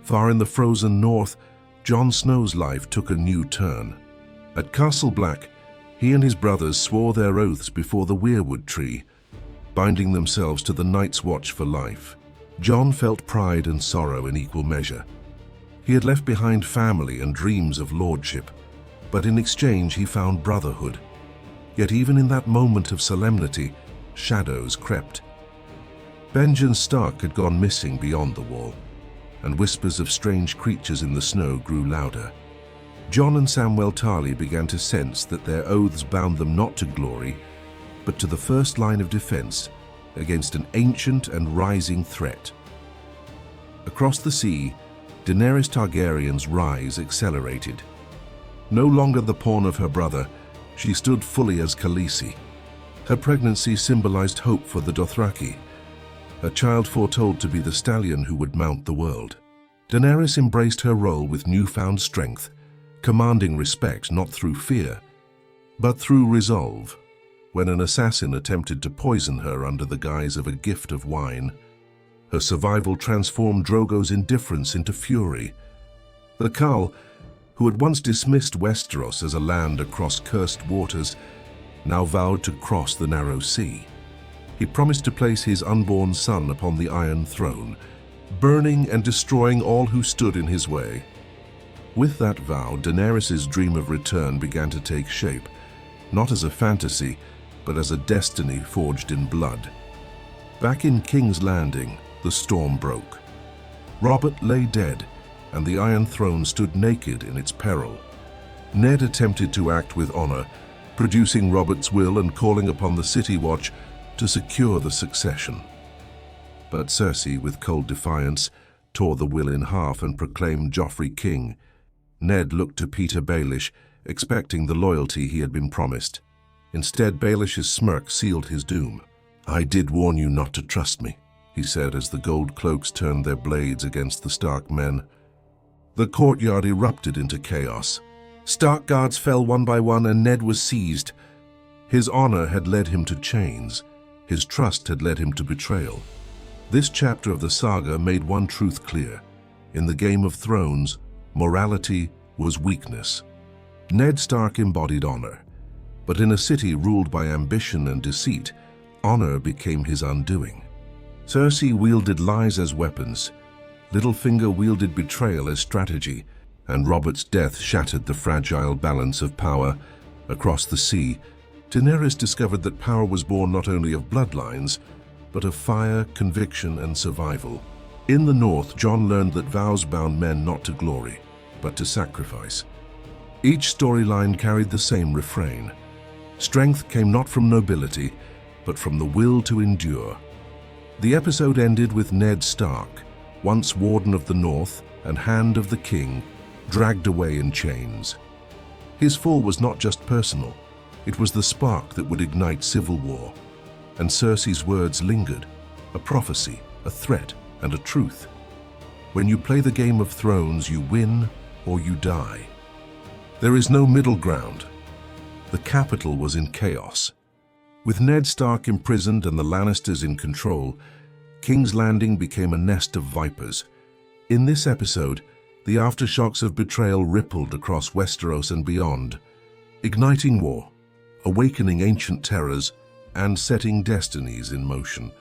Far in the frozen north, Jon Snow's life took a new turn. At Castle Black, he and his brothers swore their oaths before the weirwood tree, binding themselves to the Night's Watch for life. Jon felt pride and sorrow in equal measure. He had left behind family and dreams of lordship, but in exchange he found brotherhood. Yet even in that moment of solemnity, shadows crept. Benjen Stark had gone missing beyond the wall, and whispers of strange creatures in the snow grew louder. Jon and Samwell Tarly began to sense that their oaths bound them not to glory, but to the first line of defense against an ancient and rising threat. Across the sea, Daenerys Targaryen's rise accelerated. No longer the pawn of her brother, she stood fully as Khaleesi. Her pregnancy symbolized hope for the Dothraki, a child foretold to be the stallion who would mount the world. Daenerys embraced her role with newfound strength, commanding respect not through fear, but through resolve. When an assassin attempted to poison her under the guise of a gift of wine, her survival transformed Drogo's indifference into fury. The Khal, who had once dismissed Westeros as a land across cursed waters, now vowed to cross the narrow sea. He promised to place his unborn son upon the Iron Throne, burning and destroying all who stood in his way. With that vow, Daenerys' dream of return began to take shape, not as a fantasy, but as a destiny forged in blood. Back in King's Landing, the storm broke. Robert lay dead, and the Iron Throne stood naked in its peril. Ned attempted to act with honor, producing Robert's will and calling upon the City Watch to secure the succession. But Cersei, with cold defiance, tore the will in half and proclaimed Joffrey king. Ned looked to Peter Baelish, expecting the loyalty he had been promised. Instead, Baelish's smirk sealed his doom. "I did warn you not to trust me," he said as the gold cloaks turned their blades against the Stark men. The courtyard erupted into chaos. Stark guards fell one by one and Ned was seized. His honor had led him to chains. His trust had led him to betrayal. This chapter of the saga made one truth clear. In the Game of Thrones, morality was weakness. Ned Stark embodied honor. But in a city ruled by ambition and deceit, honor became his undoing. Cersei wielded lies as weapons. Littlefinger wielded betrayal as strategy, and Robert's death shattered the fragile balance of power. Across the sea, Daenerys discovered that power was born not only of bloodlines, but of fire, conviction, and survival. In the North, Jon learned that vows bound men not to glory, but to sacrifice. Each storyline carried the same refrain. Strength came not from nobility, but from the will to endure. The episode ended with Ned Stark, once Warden of the North and Hand of the King, dragged away in chains. His fall was not just personal, it was the spark that would ignite civil war. And Cersei's words lingered, a prophecy, a threat, and a truth. When you play the Game of Thrones, you win or you die. There is no middle ground. The capital was in chaos. With Ned Stark imprisoned and the Lannisters in control, King's Landing became a nest of vipers. In this episode, the aftershocks of betrayal rippled across Westeros and beyond, igniting war, awakening ancient terrors, and setting destinies in motion.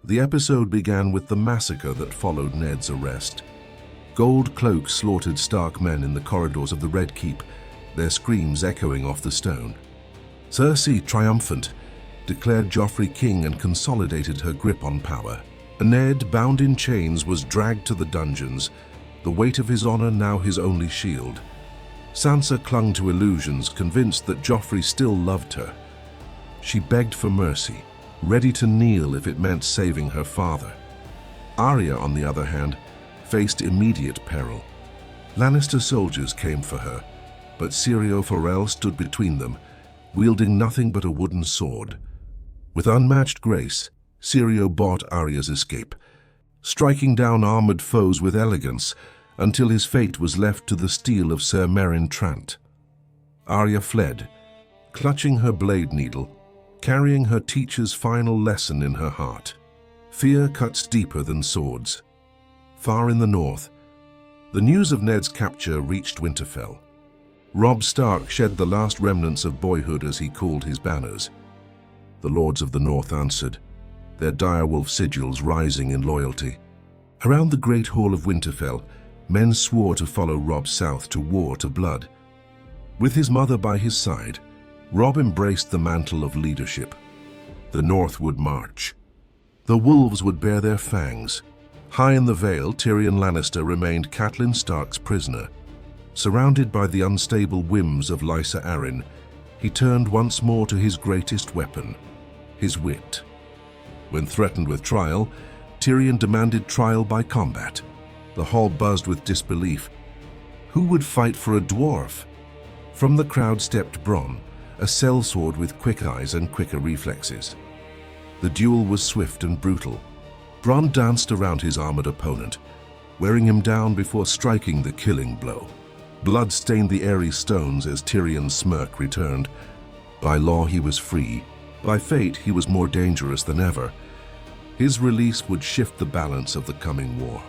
The episode began with the massacre that followed Ned's arrest. Gold cloaks slaughtered Stark men in the corridors of the Red Keep, their screams echoing off the stone. Cersei, triumphant, declared Joffrey king and consolidated her grip on power. Ned, bound in chains, was dragged to the dungeons, the weight of his honor now his only shield. Sansa clung to illusions, convinced that Joffrey still loved her. She begged for mercy, ready to kneel if it meant saving her father. Arya, on the other hand, faced immediate peril. Lannister soldiers came for her, but Syrio Forel stood between them, wielding nothing but a wooden sword. With unmatched grace, Syrio bought Arya's escape, striking down armored foes with elegance until his fate was left to the steel of Ser Meryn Trant. Arya fled, clutching her blade needle, carrying her teacher's final lesson in her heart. Fear cuts deeper than swords. Far in the north, the news of Ned's capture reached Winterfell. Robb Stark shed the last remnants of boyhood as he called his banners. The Lords of the North answered, their direwolf sigils rising in loyalty. Around the great hall of Winterfell, men swore to follow Robb south to war to blood. With his mother by his side, Robb embraced the mantle of leadership. The North would march. The wolves would bear their fangs. High in the Vale, Tyrion Lannister remained Catelyn Stark's prisoner. Surrounded by the unstable whims of Lysa Arryn, he turned once more to his greatest weapon, his wit. When threatened with trial, Tyrion demanded trial by combat. The hall buzzed with disbelief. Who would fight for a dwarf? From the crowd stepped Bronn, a sellsword with quick eyes and quicker reflexes. The duel was swift and brutal. Bronn danced around his armored opponent, wearing him down before striking the killing blow. Blood stained the airy stones as Tyrion's smirk returned. By law he was free. By fate he was more dangerous than ever. His release would shift the balance of the coming war.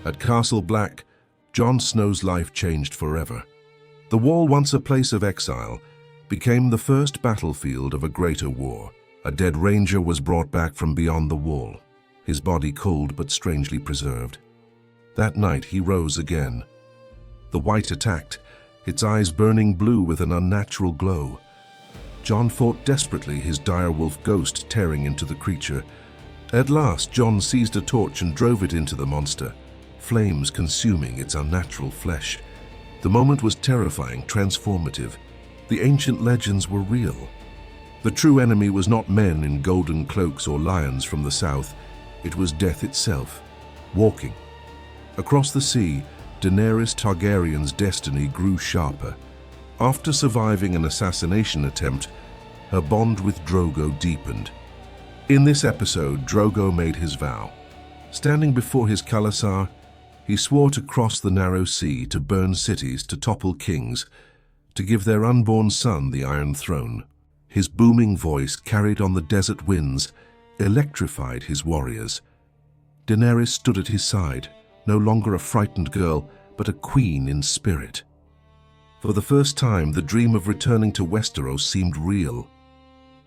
At Castle Black, Jon Snow's life changed forever. The Wall, once a place of exile, became the first battlefield of a greater war. A dead ranger was brought back from beyond the Wall, his body cold but strangely preserved. That night he rose again. The White attacked, its eyes burning blue with an unnatural glow. Jon fought desperately, his direwolf ghost tearing into the creature. At last, Jon seized a torch and drove it into the monster, flames consuming its unnatural flesh. The moment was terrifying, transformative. The ancient legends were real. The true enemy was not men in golden cloaks or lions from the south. It was death itself, walking. Across the sea, Daenerys Targaryen's destiny grew sharper. After surviving an assassination attempt, her bond with Drogo deepened. In this episode, Drogo made his vow. Standing before his khalasar, he swore to cross the narrow sea, to burn cities, to topple kings, to give their unborn son the Iron Throne. His booming voice, carried on the desert winds, electrified his warriors. Daenerys stood at his side, no longer a frightened girl, but a queen in spirit. For the first time, the dream of returning to Westeros seemed real.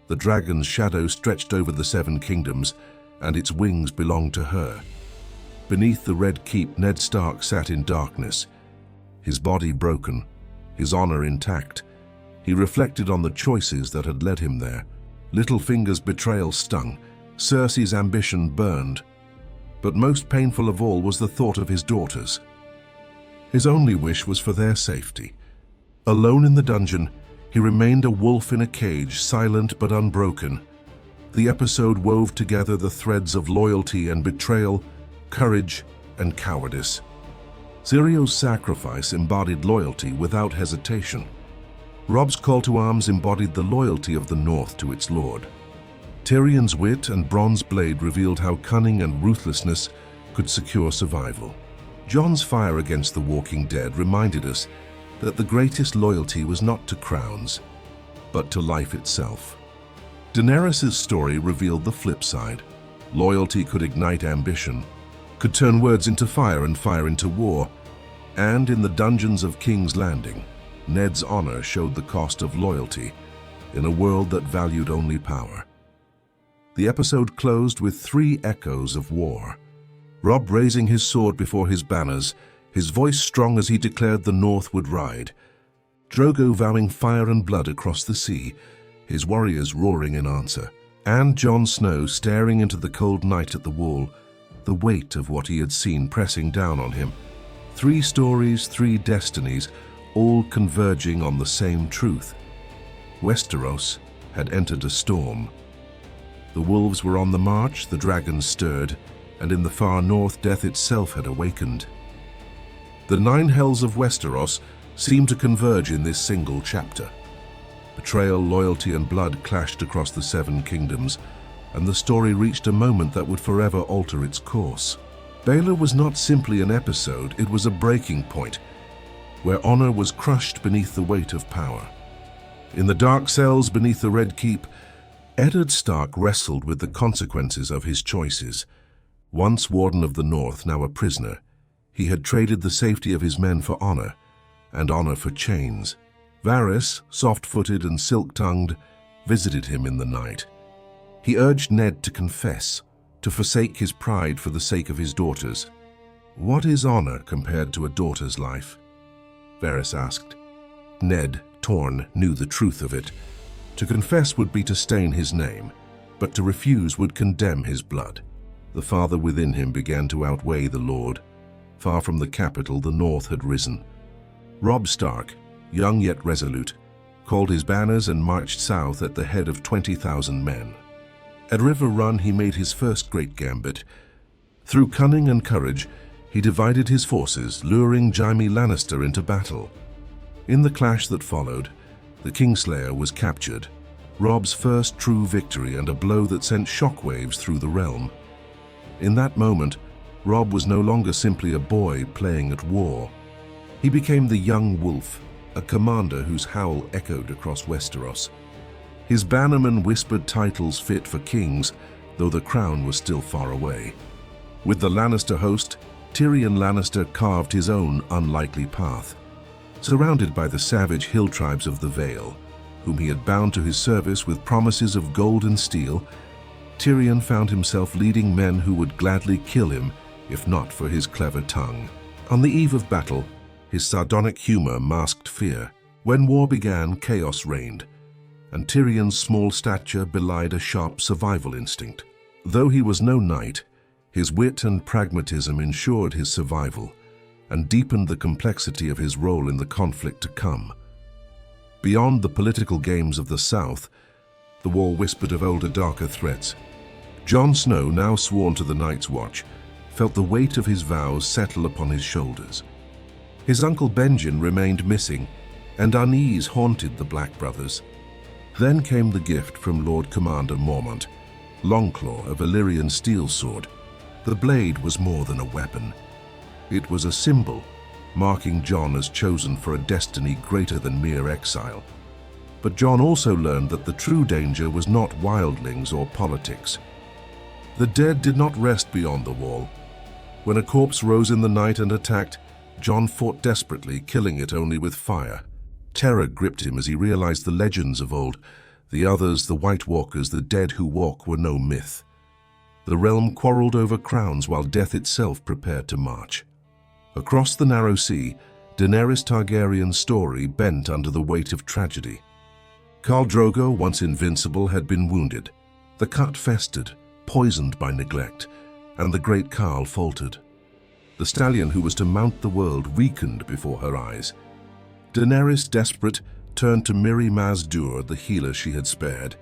The dragon's shadow stretched over the Seven Kingdoms, and its wings belonged to her. Beneath the Red Keep, Ned Stark sat in darkness, his body broken, his honor intact. He reflected on the choices that had led him there. Littlefinger's betrayal stung, Cersei's ambition burned, but most painful of all was the thought of his daughters. His only wish was for their safety. Alone in the dungeon, he remained a wolf in a cage, silent but unbroken. The episode wove together the threads of loyalty and betrayal, courage and cowardice. Syrio's sacrifice embodied loyalty without hesitation. Robb's call to arms embodied the loyalty of the North to its lord. Tyrion's wit and bronze blade revealed how cunning and ruthlessness could secure survival. Jon's fire against the walking dead reminded us that the greatest loyalty was not to crowns, but to life itself. Daenerys' story revealed the flip side. Loyalty could ignite ambition, could turn words into fire and fire into war, and in the dungeons of King's Landing, Ned's honor showed the cost of loyalty in a world that valued only power. The episode closed with 3 echoes of war. Robb raising his sword before his banners, his voice strong as he declared the North would ride. Drogo vowing fire and blood across the sea, his warriors roaring in answer. And Jon Snow staring into the cold night at the wall, the weight of what he had seen pressing down on him. 3 stories, 3 destinies, all converging on the same truth. Westeros had entered a storm. The wolves were on the march, the dragons stirred, and in the far north death itself had awakened. The 9 hells of Westeros seemed to converge in this single chapter. Betrayal, loyalty, and blood clashed across the 7 kingdoms, and the story reached a moment that would forever alter its course. Baelor was not simply an episode, it was a breaking point, where honor was crushed beneath the weight of power. In the dark cells beneath the Red Keep, Eddard Stark wrestled with the consequences of his choices. Once Warden of the North, now a prisoner, he had traded the safety of his men for honor, and honor for chains. Varys, soft-footed and silk-tongued, visited him in the night. He urged Ned to confess, to forsake his pride for the sake of his daughters. "What is honor compared to a daughter's life?" Varys asked. Ned, torn, knew the truth of it. To confess would be to stain his name, but to refuse would condemn his blood. The father within him began to outweigh the lord. Far from the capital, the North had risen. Robb Stark, young yet resolute, called his banners and marched south at the head of 20,000 men. At River Run, he made his first great gambit. Through cunning and courage, he divided his forces, luring Jaime Lannister into battle. In the clash that followed, the Kingslayer was captured, Robb's first true victory and a blow that sent shockwaves through the realm. In that moment, Robb was no longer simply a boy playing at war. He became the young wolf, a commander whose howl echoed across Westeros. His bannermen whispered titles fit for kings, though the crown was still far away. With the Lannister host, Tyrion Lannister carved his own unlikely path. Surrounded by the savage hill tribes of the Vale, whom he had bound to his service with promises of gold and steel, Tyrion found himself leading men who would gladly kill him, if not for his clever tongue. On the eve of battle, his sardonic humor masked fear. When war began, chaos reigned, and Tyrion's small stature belied a sharp survival instinct. Though he was no knight, his wit and pragmatism ensured his survival and deepened the complexity of his role in the conflict to come. Beyond the political games of the South, the war whispered of older, darker threats. Jon Snow, now sworn to the Night's Watch, felt the weight of his vows settle upon his shoulders. His uncle Benjen remained missing, and unease haunted the Black brothers. Then came the gift from Lord Commander Mormont, Longclaw, a Valyrian steel sword. The blade was more than a weapon. It was a symbol, marking Jon as chosen for a destiny greater than mere exile. But Jon also learned that the true danger was not wildlings or politics. The dead did not rest beyond the wall. When a corpse rose in the night and attacked, Jon fought desperately, killing it only with fire. Terror gripped him as he realized the legends of old. The others, the White Walkers, the dead who walk, were no myth. The realm quarreled over crowns while death itself prepared to march. Across the narrow sea, Daenerys Targaryen's story bent under the weight of tragedy. Khal Drogo, once invincible, had been wounded. The cut festered, poisoned by neglect, and the great Khal faltered. The stallion who was to mount the world weakened before her eyes. Daenerys, desperate, turned to Mirri Maz Dur, the healer she had spared.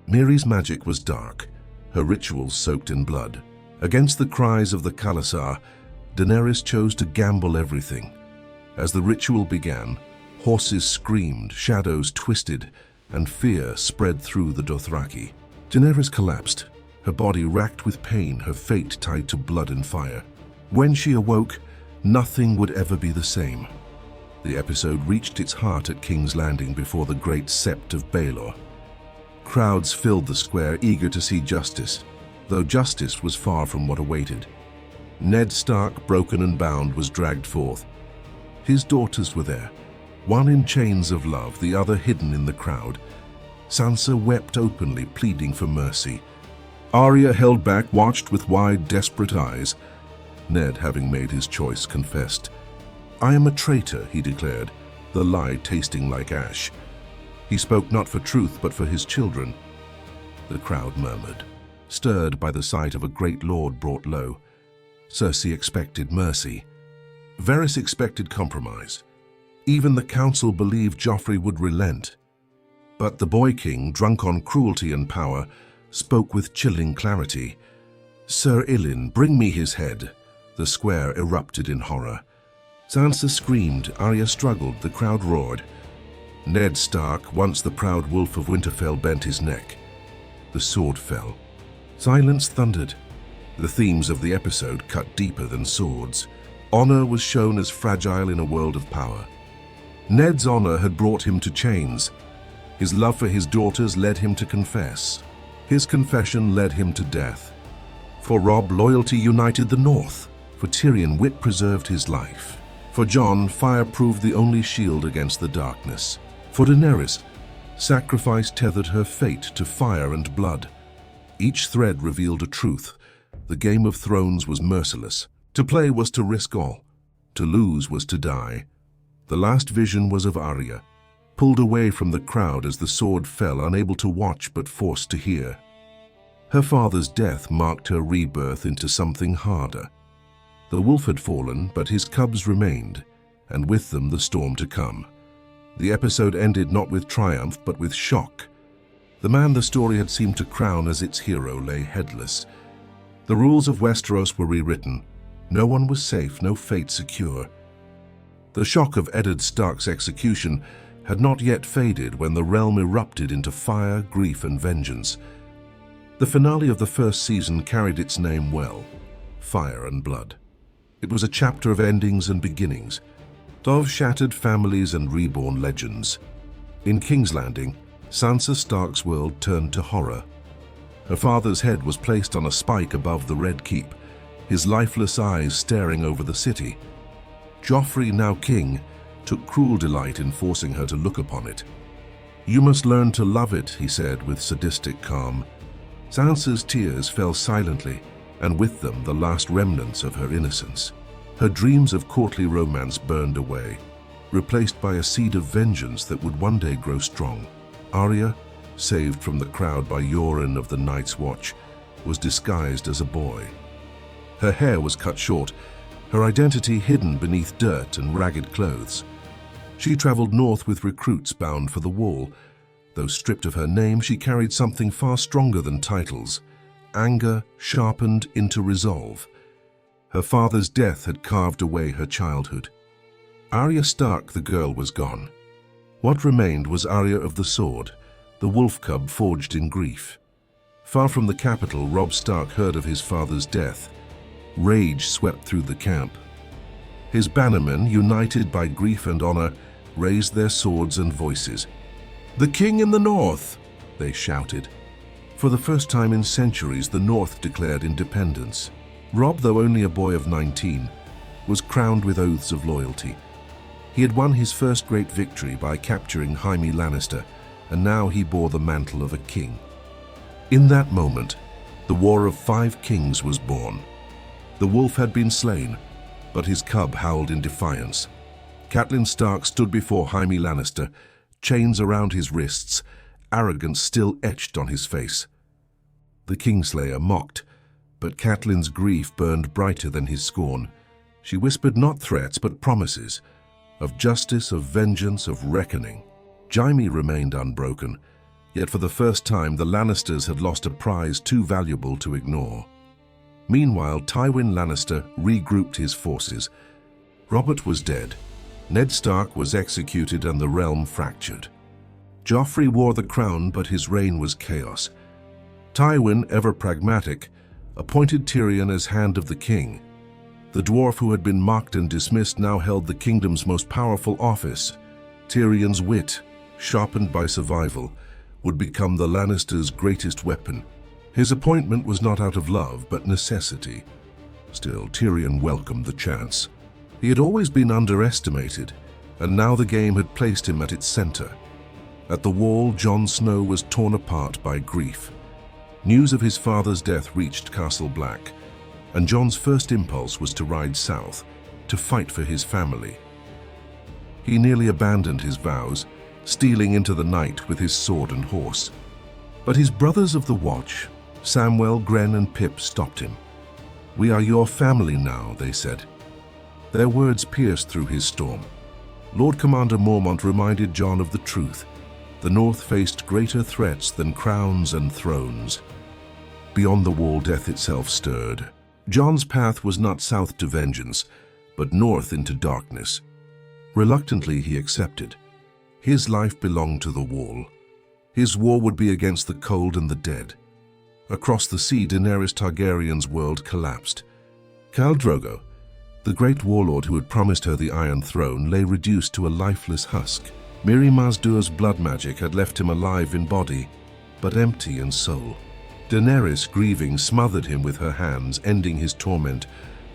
Mirri's magic was dark, her rituals soaked in blood. Against the cries of the Khalasar, Daenerys chose to gamble everything. As the ritual began, horses screamed, shadows twisted, and fear spread through the Dothraki. Daenerys collapsed, her body racked with pain, her fate tied to blood and fire. When she awoke, nothing would ever be the same. The episode reached its heart at King's Landing before the great sept of Baelor. Crowds filled the square, eager to see justice, though justice was far from what awaited. Ned Stark, broken and bound, was dragged forth. His daughters were there, one in chains of love, the other hidden in the crowd. Sansa wept openly, pleading for mercy. Arya held back, watched with wide, desperate eyes. Ned, having made his choice, confessed. "I am a traitor," he declared, the lie tasting like ash. He spoke not for truth, but for his children. The crowd murmured, stirred by the sight of a great lord brought low. Cersei expected mercy. Varys expected compromise. Even the council believed Joffrey would relent. But the boy king, drunk on cruelty and power, spoke with chilling clarity. "Sir Ilyn, bring me his head." The square erupted in horror. Sansa screamed, Arya struggled, the crowd roared. Ned Stark, once the proud wolf of Winterfell, bent his neck. The sword fell. Silence thundered. The themes of the episode cut deeper than swords. Honor was shown as fragile in a world of power. Ned's honor had brought him to chains. His love for his daughters led him to confess. His confession led him to death. For Robb, loyalty united the North. For Tyrion, wit preserved his life. For Jon, fire proved the only shield against the darkness. For Daenerys, sacrifice tethered her fate to fire and blood. Each thread revealed a truth. The Game of Thrones was merciless. To play was to risk all. To lose was to die. The last vision was of Arya, pulled away from the crowd as the sword fell, unable to watch but forced to hear. Her father's death marked her rebirth into something harder. The wolf had fallen, but his cubs remained, and with them the storm to come. The episode ended not with triumph, but with shock. The man the story had seemed to crown as its hero lay headless. The rules of Westeros were rewritten. No one was safe, no fate secure. The shock of Eddard Stark's execution had not yet faded when the realm erupted into fire, grief, and vengeance. The finale of the first season carried its name well: Fire and Blood. It was a chapter of endings and beginnings, of shattered families and reborn legends. In King's Landing, Sansa Stark's world turned to horror. Her father's head was placed on a spike above the Red Keep, his lifeless eyes staring over the city. Joffrey, now king, took cruel delight in forcing her to look upon it. "You must learn to love it," he said with sadistic calm. Sansa's tears fell silently, and with them the last remnants of her innocence. Her dreams of courtly romance burned away, replaced by a seed of vengeance that would one day grow strong. Arya, saved from the crowd by Yoren of the Night's Watch, was disguised as a boy. Her hair was cut short, her identity hidden beneath dirt and ragged clothes. She traveled north with recruits bound for the Wall. Though stripped of her name, she carried something far stronger than titles: anger sharpened into resolve. Her father's death had carved away her childhood. Arya Stark, the girl, was gone. What remained was Arya of the Sword, the wolf cub forged in grief. Far from the capital, Robb Stark heard of his father's death. Rage swept through the camp. His bannermen, united by grief and honor, raised their swords and voices. "The king in the north!" they shouted. For the first time in centuries, the North declared independence. Robb, though only a boy of 19, was crowned with oaths of loyalty. He had won his first great victory by capturing Jaime Lannister, and now he bore the mantle of a king. In that moment, the War of 5 Kings was born. The wolf had been slain, but his cub howled in defiance. Catelyn Stark stood before Jaime Lannister, chains around his wrists, arrogance still etched on his face. The Kingslayer mocked, but Catelyn's grief burned brighter than his scorn. She whispered not threats but promises, of justice, of vengeance, of reckoning. Jaime remained unbroken, yet for the first time the Lannisters had lost a prize too valuable to ignore. Meanwhile, Tywin Lannister regrouped his forces. Robert was dead. Ned Stark was executed and the realm fractured. Joffrey wore the crown, but his reign was chaos. Tywin, ever pragmatic, appointed Tyrion as Hand of the King. The dwarf who had been mocked and dismissed now held the kingdom's most powerful office. Tyrion's wit, sharpened by survival, would become the Lannisters' greatest weapon. His appointment was not out of love, but necessity. Still, Tyrion welcomed the chance. He had always been underestimated, and now the game had placed him at its center. At the Wall, Jon Snow was torn apart by grief. News of his father's death reached Castle Black, and Jon's first impulse was to ride south, to fight for his family. He nearly abandoned his vows, stealing into the night with his sword and horse. But his brothers of the Watch, Samwell, Grenn, and Pyp, stopped him. "We are your family now," they said. Their words pierced through his storm. Lord Commander Mormont reminded Jon of the truth. The North faced greater threats than crowns and thrones. Beyond the Wall, death itself stirred. Jon's path was not south to vengeance, but north into darkness. Reluctantly, he accepted. His life belonged to the Wall. His war would be against the cold and the dead. Across the sea, Daenerys Targaryen's world collapsed. Khal Drogo, the great warlord who had promised her the Iron Throne, lay reduced to a lifeless husk. Mirri Maz Duur's blood magic had left him alive in body, but empty in soul. Daenerys, grieving, smothered him with her hands, ending his torment.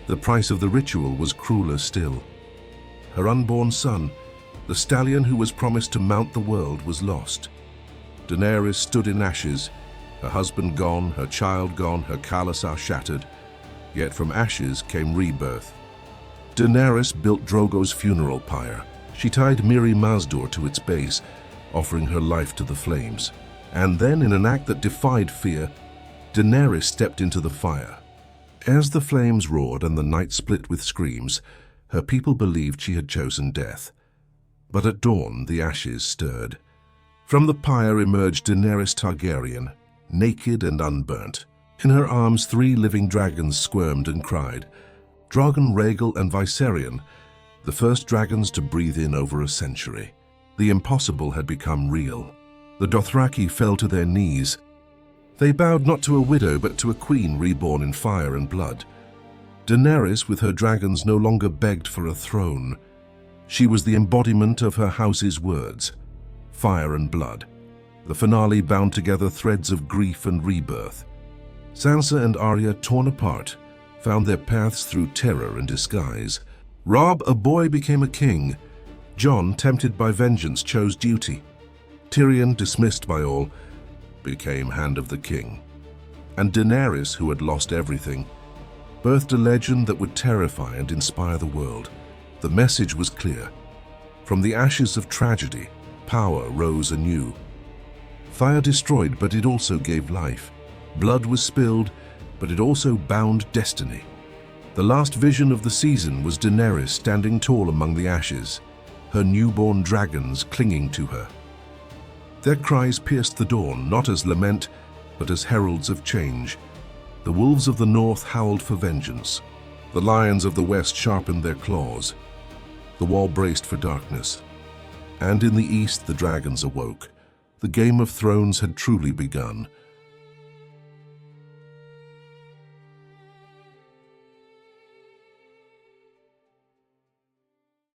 The price of the ritual was crueler still. Her unborn son, the stallion who was promised to mount the world, was lost. Daenerys stood in ashes, her husband gone, her child gone, her khalasar shattered. Yet from ashes came rebirth. Daenerys built Drogo's funeral pyre. She tied Mirri Maz Duur to its base, offering her life to the flames. And then, in an act that defied fear, Daenerys stepped into the fire. As the flames roared and the night split with screams, her people believed she had chosen death. But at dawn, the ashes stirred. From the pyre emerged Daenerys Targaryen, naked and unburnt. In her arms, 3 living dragons squirmed and cried. Drogon, Rhaegal, and Viserion, the first dragons to breathe in over a century. The impossible had become real. The Dothraki fell to their knees. They bowed not to a widow, but to a queen reborn in fire and blood. Daenerys, with her dragons, no longer begged for a throne. She was the embodiment of her house's words, fire and blood. The finale bound together threads of grief and rebirth. Sansa and Arya, torn apart, found their paths through terror and disguise. Robb, a boy, became a king. Jon, tempted by vengeance, chose duty. Tyrion, dismissed by all, became Hand of the King. And Daenerys, who had lost everything, birthed a legend that would terrify and inspire the world. The message was clear. From the ashes of tragedy, power rose anew. Fire destroyed, but it also gave life. Blood was spilled, but it also bound destiny. The last vision of the season was Daenerys standing tall among the ashes, her newborn dragons clinging to her. Their cries pierced the dawn, not as lament, but as heralds of change. The wolves of the north howled for vengeance. The lions of the west sharpened their claws. The wall braced for darkness. And in the east the dragons awoke. The Game of Thrones had truly begun,